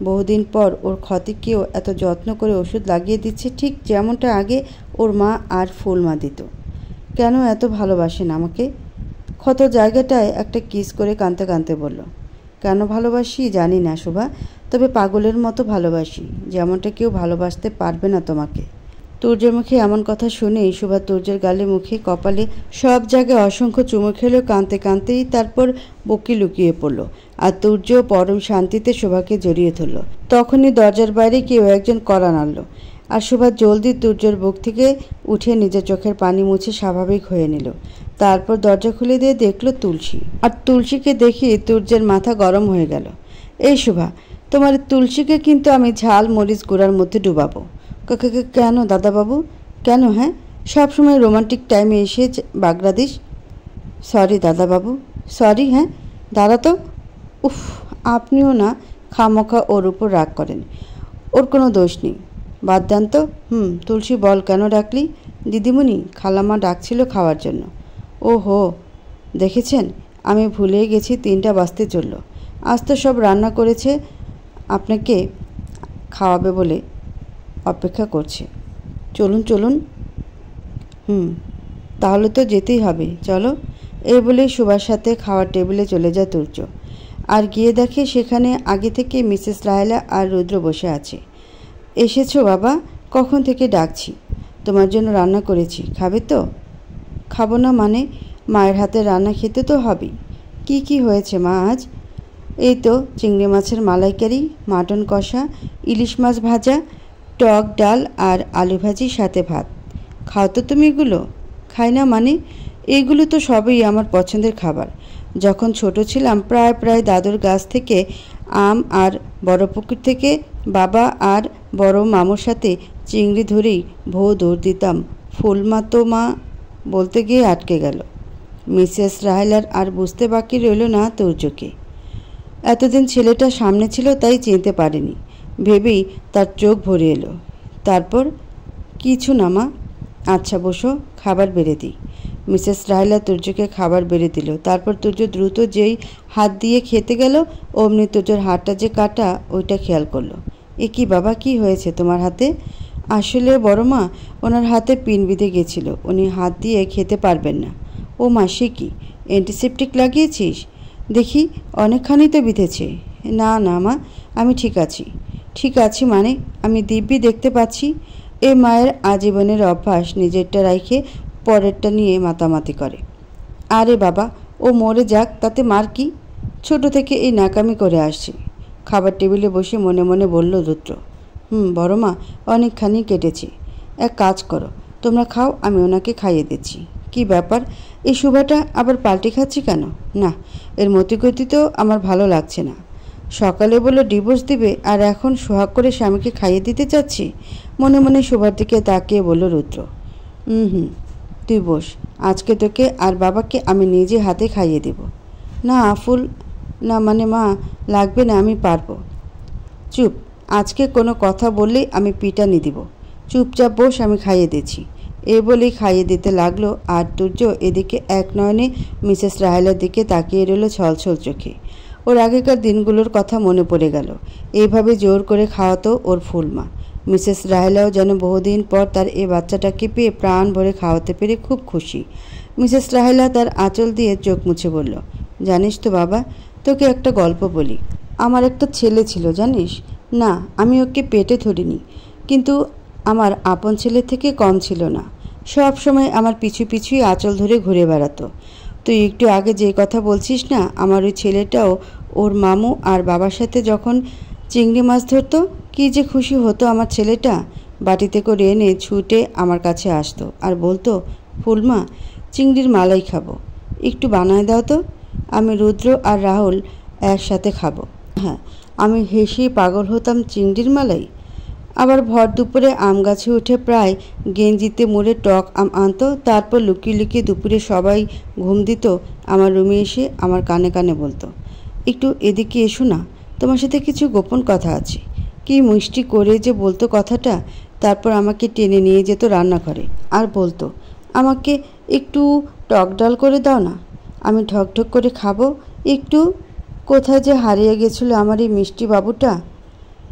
বহুদিন পর ওর ক্ষতিকেও এত যত্ন করে ওষুধ লাগিয়ে দিচ্ছে, ঠিক যেমনটা আগে ওর মা আর ফুলমা দিত। কেন এত ভালোবাসেন আমাকে? ক্ষত জায়গাটায় একটা কিস করে কাঁদতে কাঁদতে বলল, কেন ভালোবাসি জানি না শোভা, তবে পাগলের মতো ভালোবাসি, যেমনটা কেউ ভালোবাসতে পারবে না তোমাকে। তুর্যের মুখে এমন কথা শুনেই শোভা তুর্যের গালে, মুখে, কপালে সব জায়গায় অসংখ্য চুমু খেলো। কাঁদতে কাঁদতেই তারপর বকি লুকিয়ে পড়ল, আর তুর্য পরম শান্তিতে শোভাকে জড়িয়ে ধরল। তখনই দরজার বাইরে কেউ একজন কড়া নাড়ল, আর শোভা জলদি তুর্যর বুক থেকে উঠে নিজের চোখের পানি মুছে স্বাভাবিক হয়ে নিল। তারপর দরজা খুলে দিয়ে দেখল তুলসী, আর তুলসীকে দেখে তুর্যের মাথা গরম হয়ে গেল। এই শোভা, তোমার তুলসীকে কিন্তু আমি ঝাল মরিচ গুঁড়ার মধ্যে ডুবাবো। কেন দাদাবাবু, কেন? হ্যাঁ, সবসময় রোমান্টিক টাইমে এসে বাগড়া দিস। সরি দাদাবাবু, সরি। হ্যাঁ দাদা তো, উফ, আপনিও না খামোখা ওর উপর রাগ করেন। ওর কোনো দোষ নেই, বাদ দেন তো। তুলসী বল, কেন ডাকলি? দিদিমণি, খালামা ডাকছিল খাওয়ার জন্য। ও হো, দেখেছেন, আমি ভুলেই গেছি 3টা বাজতে চলল। আজ তো সব রান্না করেছে, আপনাকে খাওয়াবে বলে অপেক্ষা করছে। চলুন চলুন। তাহলে তো যেতেই হবে, চলো। এই বলেই শোভার সাথে খাওয়ার টেবিলে চলে যায় তুর্য, আর গিয়ে দেখে সেখানে আগে থেকে মিসেস রাহেলা আর রুদ্র বসে আছে। এসেছো বাবা, কখন থেকে ডাকছি, তোমার জন্য রান্না করেছি, খাবে তো? খাবো না মানে? মায়ের হাতে রান্না খেতে তো হবেই। কি কি হয়েছে মা আজ? এই তো চিংড়ি মাছের মালাইকারি, মাটন কষা, ইলিশ মাছ ভাজা, টক ডাল আর আলু ভাজি সাথে ভাত। খাও তো তুমি এগুলো? খাই না মানে? এইগুলো তো সবই আমার পছন্দের খাবার। যখন ছোট ছিলাম প্রায় প্রায় দাদুর গাছ থেকে আম আর বড় পুকুর থেকে বাবা আর বড় মামুর সাথে চিংড়ি ধরেই ভৌ দৌড় দিতাম। ফুলমা তো মা বলতে গিয়ে আটকে গেল। মিসেস রাহেলার আর বুঝতে বাকি রইল না তুর্যকে। এতদিন ছেলেটা সামনে ছিল তাই চিনতে পারেনি ভেবেই তার চোখ ভরে এলো। তারপর, কিছু না মা। আচ্ছা বসো, খাবার বেড়ে দিই। মিসেস রাহেলা তুর্যকে খাবার বেড়ে দিল। তারপর তুর্য দ্রুত যেই হাত দিয়ে খেতে গেল অমনি তুর্যর হাতটা যে কাটা ওইটা খেয়াল করলো। এ কি বাবা, কি হয়েছে তোমার হাতে? আসলে বড় মা, ওনার হাতে পিন বিঁধে গেছিল, উনি হাত দিয়ে খেতে পারবেন না। ও মা, সে কি, অ্যান্টিসেপটিক লাগিয়েছিস? দেখি অনেকখানি তো বিঁধেছে। না না মা, আমি ঠিক আছি। ঠিক আছি মানে? আমি দিব্যি দেখতে পাচ্ছি। এ মায়ের আজীবনের অভ্যাস নিজেরটা রাইখে পরেরটা নিয়ে মাতামাতি করে। আরে বাবা, ও মরে যাক, তাতে মার কি? ছোট থেকে এই নাকামি করে আসছি। খাবার টেবিলে বসে মনে মনে বলল রুদ্র। বড় মা, অনেকখানি কেটেছি। এক কাজ করো, তোমরা খাও, আমি ওনাকে খাইয়ে দিচ্ছি। কি ব্যাপার, এই শুভাটা আবার পাল্টে খাচ্ছি কেন? না, এর মতিগতি তো আমার ভালো লাগছে না। সকালে বলল ডিভোর্স দিবে, আর এখন সোহাগ করে স্বামীকে খাইয়ে দিতে চাচ্ছি। মনে মনে শুভার দিকে তাকিয়ে বলল রুদ্র। তুই বস, আজকে তোকে আর বাবাকে আমি নিজে হাতে খাইয়ে দেব। না আফুল, না মানে মা, লাগবে না, আমি পারবো। চুপ, আজকে কোনো কথা বললেই আমি পিটানি দিব। চুপচাপ বস, আমি খাইয়ে দিচ্ছি। এ বলেই খাইয়ে দিতে লাগলো। আর তুর্য এদিকে এক নয়নে মিসেস রাহেলার দিকে তাকিয়ে রইল ছলছল চোখে। ওর আগেকার দিনগুলোর কথা মনে পড়ে গেল। এইভাবে জোর করে খাওয়াতো ওর ফুলমা। মিসেস রাহেলাও যেন বহুদিন পর তার এ বাচ্চাটাকে পেয়ে প্রাণ ভরে খাওয়াতে পেরে খুব খুশি। মিসেস রাহেলা তার আঁচল দিয়ে চোখ মুছে বলল, জানিস তো বাবা, তোকে একটা গল্প বলি। আমার একটা ছেলে ছিল জানিস? না, আমি ওকে পেটে ধরিনি, কিন্তু আমার আপন ছেলে থেকে কম ছিল না। সব সময় আমার পিছু পিছুই আঁচল ধরে ঘুরে বেড়াতো। তুই একটু আগে যে কথা বলছিস না, আমার ওই ছেলেটাও ওর মামু আর বাবার সাথে যখন চিংড়ি মাছ ধরতো, কী যে খুশি হতো আমার ছেলেটা। বাটিতে করে এনে ছুটে আমার কাছে আসতো আর বলতো, ফুলমা, চিংড়ির মালাই খাবো, একটু বানায় দাও তো। আমি, রুদ্র আর রাহুল একসাথে খাবো। হ্যাঁ, আমি হেসেই পাগল হতাম চিংড়ির মালাই। আবার ভর দুপুরে আম গাছে উঠে প্রায় গেঞ্জিতে মুড়ে টক আম আনতো। তারপর লুকিয়ে লুকিয়ে দুপুরে সবাই ঘুম দিত আমার রুমে এসে আমার কানে কানে বলতো, একটু এদিকে এসো না, তোমার সাথে কিছু গোপন কথা আছে। কি মিষ্টি করে যে বলতো কথাটা। তারপর আমাকে টেনে নিয়ে যেত রান্নাঘরে আর বলতো, আমাকে একটু টক ডাল করে দাও না, আমি ঢকঢক করে খাবো একটু। কোথায় যে হারিয়ে গেছিল আমার এই মিষ্টি বাবুটা।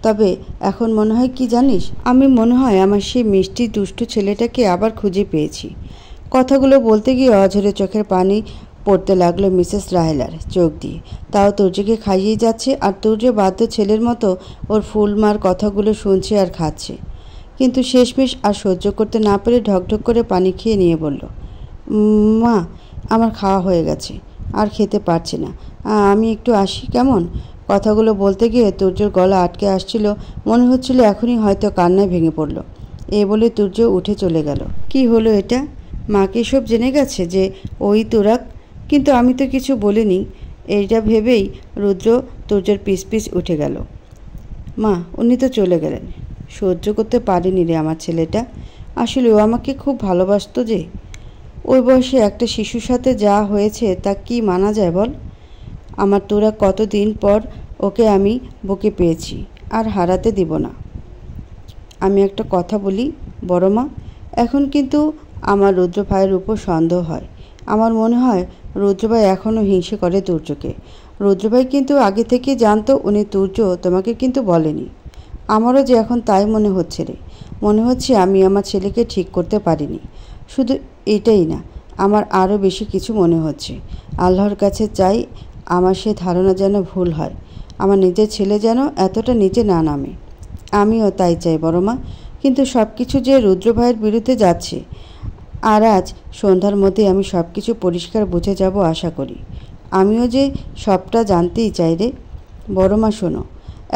তবে এখন মনে হয় কি জানিস, আমি মনে হয় আমার সেই মিষ্টি দুষ্টু ছেলেটাকে আবার খুঁজে পেয়েছি। কথাগুলো বলতে গিয়ে অঝরে চোখের পানি পড়তে লাগলো মিসেস রাহেলার চোখ দিয়ে। তাও তুর্যকে খাইয়েই যাচ্ছে, আর তুর্য বাধ্য ছেলের মতো ওর ফুলমার কথাগুলো শুনছে আর খাচ্ছে। কিন্তু শেষমেশ আর সহ্য করতে না পেরে ঢকঢক করে পানি খেয়ে নিয়ে বলল, মা, আমার খাওয়া হয়ে গেছে, আর খেতে পারছি না, আমি একটু আসি কেমন? কথাগুলো বলতে গিয়ে তুর্যর গলা আটকে আসছিল, মনে হচ্ছিল এখনই হয়তো কান্নায় ভেঙে পড়ল। এ বলে তুর্য উঠে চলে গেল। কি হলো এটা? মাকে সব জেনে গেছে যে ওই তোরাক? কিন্তু আমি তো কিছু বলিনি। এইটা ভেবেই রুদ্র তুর্যর পিস পিস উঠে গেল। মা, উনি তো চলে গেলেন। সহ্য করতে পারিনি রে আমার ছেলেটা। আসলে ও আমাকে খুব ভালোবাসতো যে। ওই বয়সে একটা শিশুর সাথে যা হয়েছে তা কি মানা যায় বল? আমার তোরা কতদিন পর ওকে আমি বুকে পেয়েছি, আর হারাতে দিব না। আমি একটা কথা বলি বড় মা, এখন কিন্তু আমার রুদ্র ভাইয়ের উপর সন্দেহ হয়। আমার মনে হয় রুদ্রভাই এখনও হিংসে করে তুর্যকে। রুদ্রভাই কিন্তু আগে থেকে জানতো উনি তুর্য তোমাকে কিন্তু বলেনি। আমারও যে এখন তাই মনে হচ্ছে রে। মনে হচ্ছে আমি আমার ছেলেকে ঠিক করতে পারিনি। শুধু এটাই না, আমার আরও বেশি কিছু মনে হচ্ছে। আল্লাহর কাছে চাই আমার সে ধারণা যেন ভুল হয়, আমার নিজের ছেলে যেন এতটা নিচে না নামে। আমিও তাই চাই বড় মা। কিন্তু সব কিছু যে রুদ্র ভাইয়ের বিরুদ্ধে যাচ্ছে, আর আজ সন্ধ্যার মধ্যে আমি সব কিছু পরিষ্কার বুঝে যাব আশা করি। আমিও যে সবটা জানতেই চাই রে। বড় মা শোনো,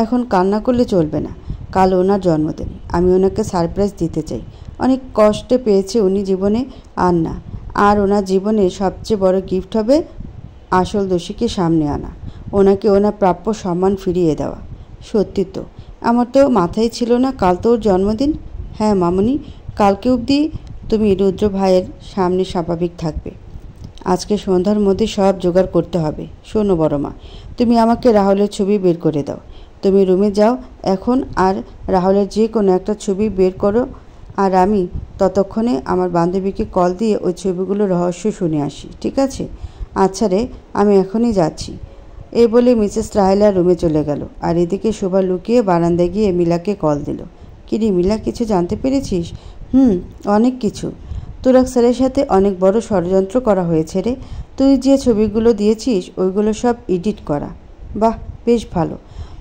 এখন কান্না করলে চলবে না। কাল ওনার জন্মদিন, আমি ওনাকে সারপ্রাইজ দিতে চাই। অনেক কষ্টে পেয়েছে উনি জীবনে, আর না, আর ওনার জীবনে সবচেয়ে বড় গিফট হবে আসল দোষীকে সামনে আনা, ওনাকে ওনার প্রাপ্য সম্মান ফিরিয়ে দেওয়া। সত্যি তো, আমার তো মাথায় ছিল না কাল তো ওর জন্মদিন। হ্যাঁ মামুনি, কালকে অবধি তুমি রুদ্র ভাইয়ের সামনে স্বাভাবিক থাকবে। আজকে সন্ধ্যার মধ্যে সব জোগাড় করতে হবে। শোনো বড় মা, তুমি আমাকে রাহুলের ছবি বের করে দাও। তুমি রুমে যাও এখন, আর রাহুলের যে কোনো একটা ছবি বের করো, আর আমি ততক্ষণে আমার বান্ধবীকে কল দিয়ে ওই ছবিগুলোর রহস্য শুনে আসি, ঠিক আছে? আচ্ছা রে, আমি এখনই যাচ্ছি। এই বলে মিসেস রাহেলা রুমে চলে গেল। আর এদিকে শোভা লুকিয়ে বারান্দায় গিয়ে মিলাকে কল দিল। কিরে মিলা, কিছু জানতে পেরেছিস? অনেক কিছু। তুরাগ স্যারের সাথে অনেক বড় ষড়যন্ত্র করা হয়েছে রে। তুই যে ছবিগুলো দিয়েছিস ওইগুলো সব এডিট করা। বাহ, বেশ ভালো।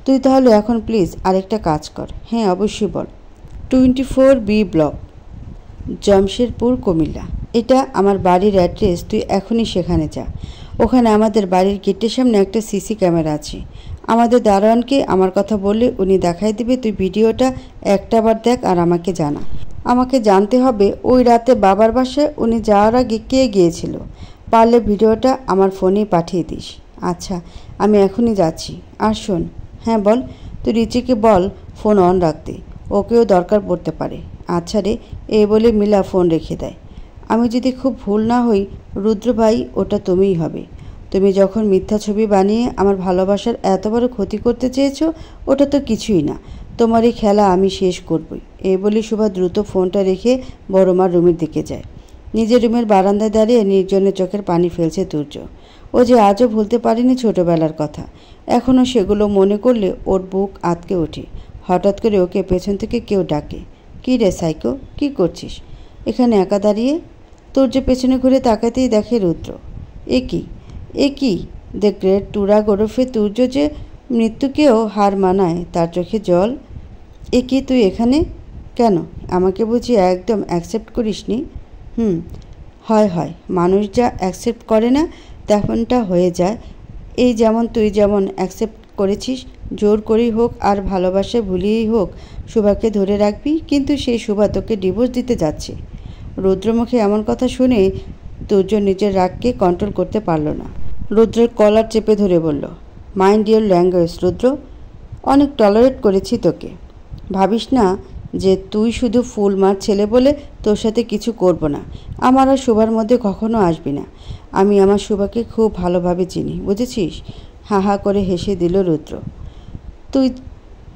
তুই তাহলে এখন প্লিজ আরেকটা কাজ কর। হ্যাঁ অবশ্যই বল। 24B block, Jamshedpur, Comilla. এটা আমার বাড়ির অ্যাড্রেস। তুই এখনই সেখানে যা। ওখানে আমাদের বাড়ির গেটের সামনে একটা সিসি ক্যামেরা আছে। আমাদের দারোয়ানকে আমার কথা বললে উনি দেখাই দেবে। তুই ভিডিওটা একটাবার দেখ আর আমাকে জানা। আমাকে জানতে হবে ওই রাতে বাবার বাসায় উনি যাওয়ার আগে কে গিয়েছিল। পারলে ভিডিওটা আমার ফোনে পাঠিয়ে দিস। আচ্ছা, আমি এখনই যাচ্ছি। আর শোন, হ্যাঁ বল। তুই রিচিকে বল ফোন অন রাখতে, ওকেও দরকার পড়তে পারে। আচ্ছা রে, এই বলে মিলা ফোন রেখে দেয়। আমি যদি খুব ভুল না হই রুদ্র ভাই, ওটা তুমিই হবে। তুমি যখন মিথ্যা ছবি বানিয়ে আমার ভালোবাসার এত বড় ক্ষতি করতে চেয়েছো, ওটা তো কিছুই না। তোমার এই খেলা আমি শেষ করবই। এই বলে শোভা দ্রুত ফোনটা রেখে বড় মার রুমের দিকে যায়। নিজের রুমের বারান্দায় দাঁড়িয়ে নির্জনের চোখের পানি ফেলছে তুর্য। ও যে আজও ভুলতে পারেনি ছোটবেলার কথা। এখনও সেগুলো মনে করলে ওর বুক আঁতকে ওঠে। হঠাৎ করে ওকে পেছন থেকে কেউ ডাকে, কী রে সাইকো, কী করছিস এখানে একা দাঁড়িয়ে? তুর্য পেছনে ঘুরে তাকাতেই দেখে রুদ্র। এ কি দ্য গ্রেট তুরাগ ওরফে তুর্য, যে মৃত্যুকেও হার মানায়, তার চোখে জল। এ কি, তুই এখানে কেন? আমাকে বুঝি একদম অ্যাকসেপ্ট করিসনি? হয় মানুষ যা অ্যাকসেপ্ট করে না তেমনটা হয়ে যায়। এই যেমন তুই যেমন অ্যাকসেপ্ট করেছিস, জোর করেই হোক আর ভালোবাসায় ভুলিয়েই হোক সুভাকে ধরে রাখবি, কিন্তু সেই সুভা তোকে ডিভোর্স দিতে যাচ্ছে। রুদ্রমুখে এমন কথা শুনে তুর্য নিজের রাগকে কন্ট্রোল করতে পারল না। রুদ্রের কলার চেপে ধরে বলল, মাইন্ড ইওর ল্যাঙ্গুয়েজ রুদ্র। অনেক টলারেট করেছি তোকে। ভাবিস না যে তুই শুধু ফুল মার ছেলে বলে তোর সাথে কিছু করব না। আমার আর শোভার মধ্যে কখনো আসবি না। আমি আমার শোভাকে খুব ভালোভাবে চিনি, বুঝেছিস? হা হা করে হেসে দিল রুদ্র। তুই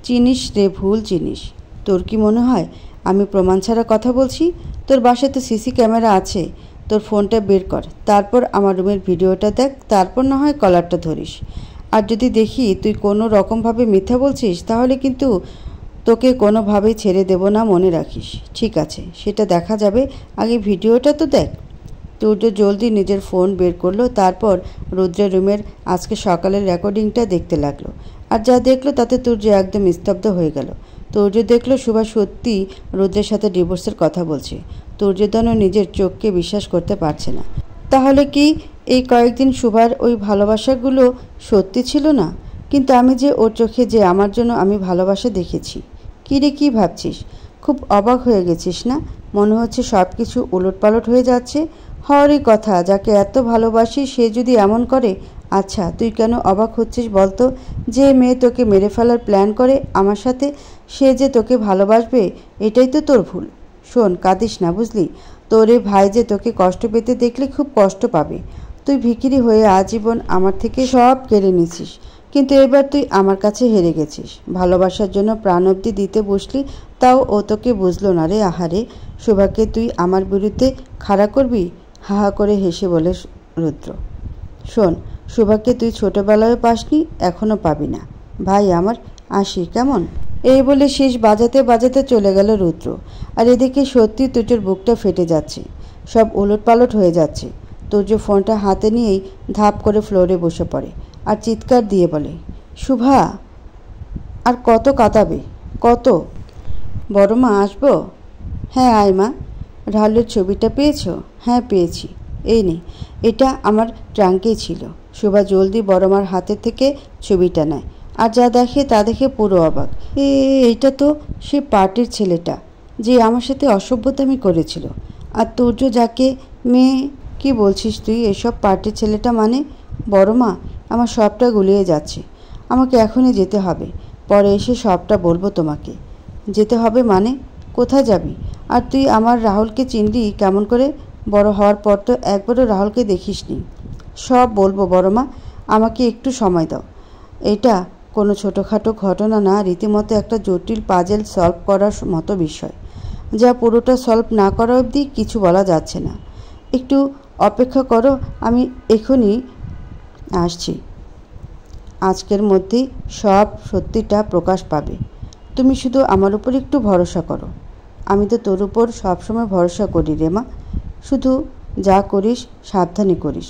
চিনিস রে, ভুল চিনিস। তোর কি মনে হয় আমি প্রমাণ ছাড়া কথা বলছি? তোর বাসায় তো সিসি ক্যামেরা আছে। তোর ফোনটা বের কর, তারপর আমার রুমের ভিডিওটা দেখ, তারপর না হয় কলারটা ধরিস। আর যদি দেখি তুই কোনো রকমভাবে মিথ্যা বলছিস, তাহলে কিন্তু তোকে কোনোভাবেই ছেড়ে দেব না, মনে রাখিস। ঠিক আছে, সেটা দেখা যাবে, আগে ভিডিওটা তো দেখ। তুর্য জলদি নিজের ফোন বের করলো, তারপর রুদ্রের রুমের আজকে সকালের রেকর্ডিংটা দেখতে লাগলো। আর যা দেখলো তাতে তুর্য একদম স্তব্ধ হয়ে গেল। তুর্য দেখলো সুভা সত্যি রুদ্রের সাথে ডিভোর্সের কথা বলছে। তুর্যদানও নিজের চোখকে বিশ্বাস করতে পারছে না। তাহলে কি এই কয়েকদিন সুভার ওই ভালোবাসাগুলো সত্যি ছিল না? কিন্তু আমি যে ওর চোখে যে আমার জন্য আমি ভালোবাসা দেখেছি। কী রে, কী ভাবছিস? খুব অবাক হয়ে গেছিস না? মনে হচ্ছে সব কিছু উলটপালট হয়ে যাচ্ছে। হওয়ারই কথা, যাকে এত ভালোবাসি সে যদি এমন করে। আচ্ছা, তুই কেন অবাক হচ্ছিস বলতো? যে মেয়ে তোকে মেরে ফেলার প্ল্যান করে আমার সাথে, সে যে তোকে ভালোবাসবে এটাই তো তোর ভুল। শোন, কাঁদিস না, বুঝলি? তোর এই ভাই যে তোকে কষ্ট পেতে দেখলে খুব কষ্ট পাবে। তুই ভিখিরি হয়ে আজীবন আমার থেকে সব কেড়ে নিছিস, কিন্তু এবার তুই আমার কাছে হেরে গেছিস। ভালোবাসার জন্য প্রাণ অবধি দিতে বসলি, তাও ও তোকে বুঝলো না রে। আহারে, শোভাকে তুই আমার বিরুদ্ধে খাড়া করবি? হাহা করে হেসে বলে রুদ্র। শোন, শোভাকে তুই ছোটবেলায় পাসনি, এখনও পাবি না। ভাই আমার, আসি কেমন? এই বলে শেষ বাজাতে বাজাতে চলে গেল রুদ্র। আর এদিকে সত্যি তুর্যর বুকটা ফেটে যাচ্ছে, সব উলটপালট হয়ে যাচ্ছে। তুর্য ফোনটা হাতে নিয়েই ধাপ করে ফ্লোরে বসে পড়ে আর চিৎকার দিয়ে বলে, শুভা, আর কত কাঁদাবে? কত? বড় মা, আসবো? হ্যাঁ আয় মা। রাহুলের ছবিটা পেয়েছো? হ্যাঁ পেয়েছি, এই নে, এটা আমার ট্রাঙ্কেই ছিল। শুভা জলদি বড় মার হাতের থেকে ছবিটা নেয় আর যা দেখে তা দেখে পুরো অবাক। এইটা তো সে পার্টির ছেলেটা যে আমার সাথে অসভ্যতামি করেছিল। আর তুর্য যাকে মেয়ে, কি বলছিস তুই এসব? পার্টির ছেলেটা মানে? বড় মা, আমার সবটা গুলিয়ে যাচ্ছে। আমাকে এখনই যেতে হবে, পরে এসে সবটা বলবো তোমাকে। যেতে হবে মানে? কোথায় যাবি? আর তুই আমার রাহুলকে চিনলি কেমন করে? বড় হওয়ার পর তো একবারও রাহুলকে দেখিসনি। সব বলবো বড় মা, আমাকে একটু সময় দাও। এটা কোনো ছোটোখাটো ঘটনা না, রীতিমতো একটা জটিল পাজেল সলভ করার মতো বিষয়, যা পুরোটা সলভ না করা অবধি কিছু বলা যাচ্ছে না। একটু অপেক্ষা করো, আমি এখনই আসছি। আজকের মধ্যেই সব সত্যিটা প্রকাশ পাবে। তুমি শুধু আমার উপর একটু ভরসা করো। আমি তো তোর উপর সবসময় ভরসা করি রে মা। শুধু যা করিস সাবধানে করিস।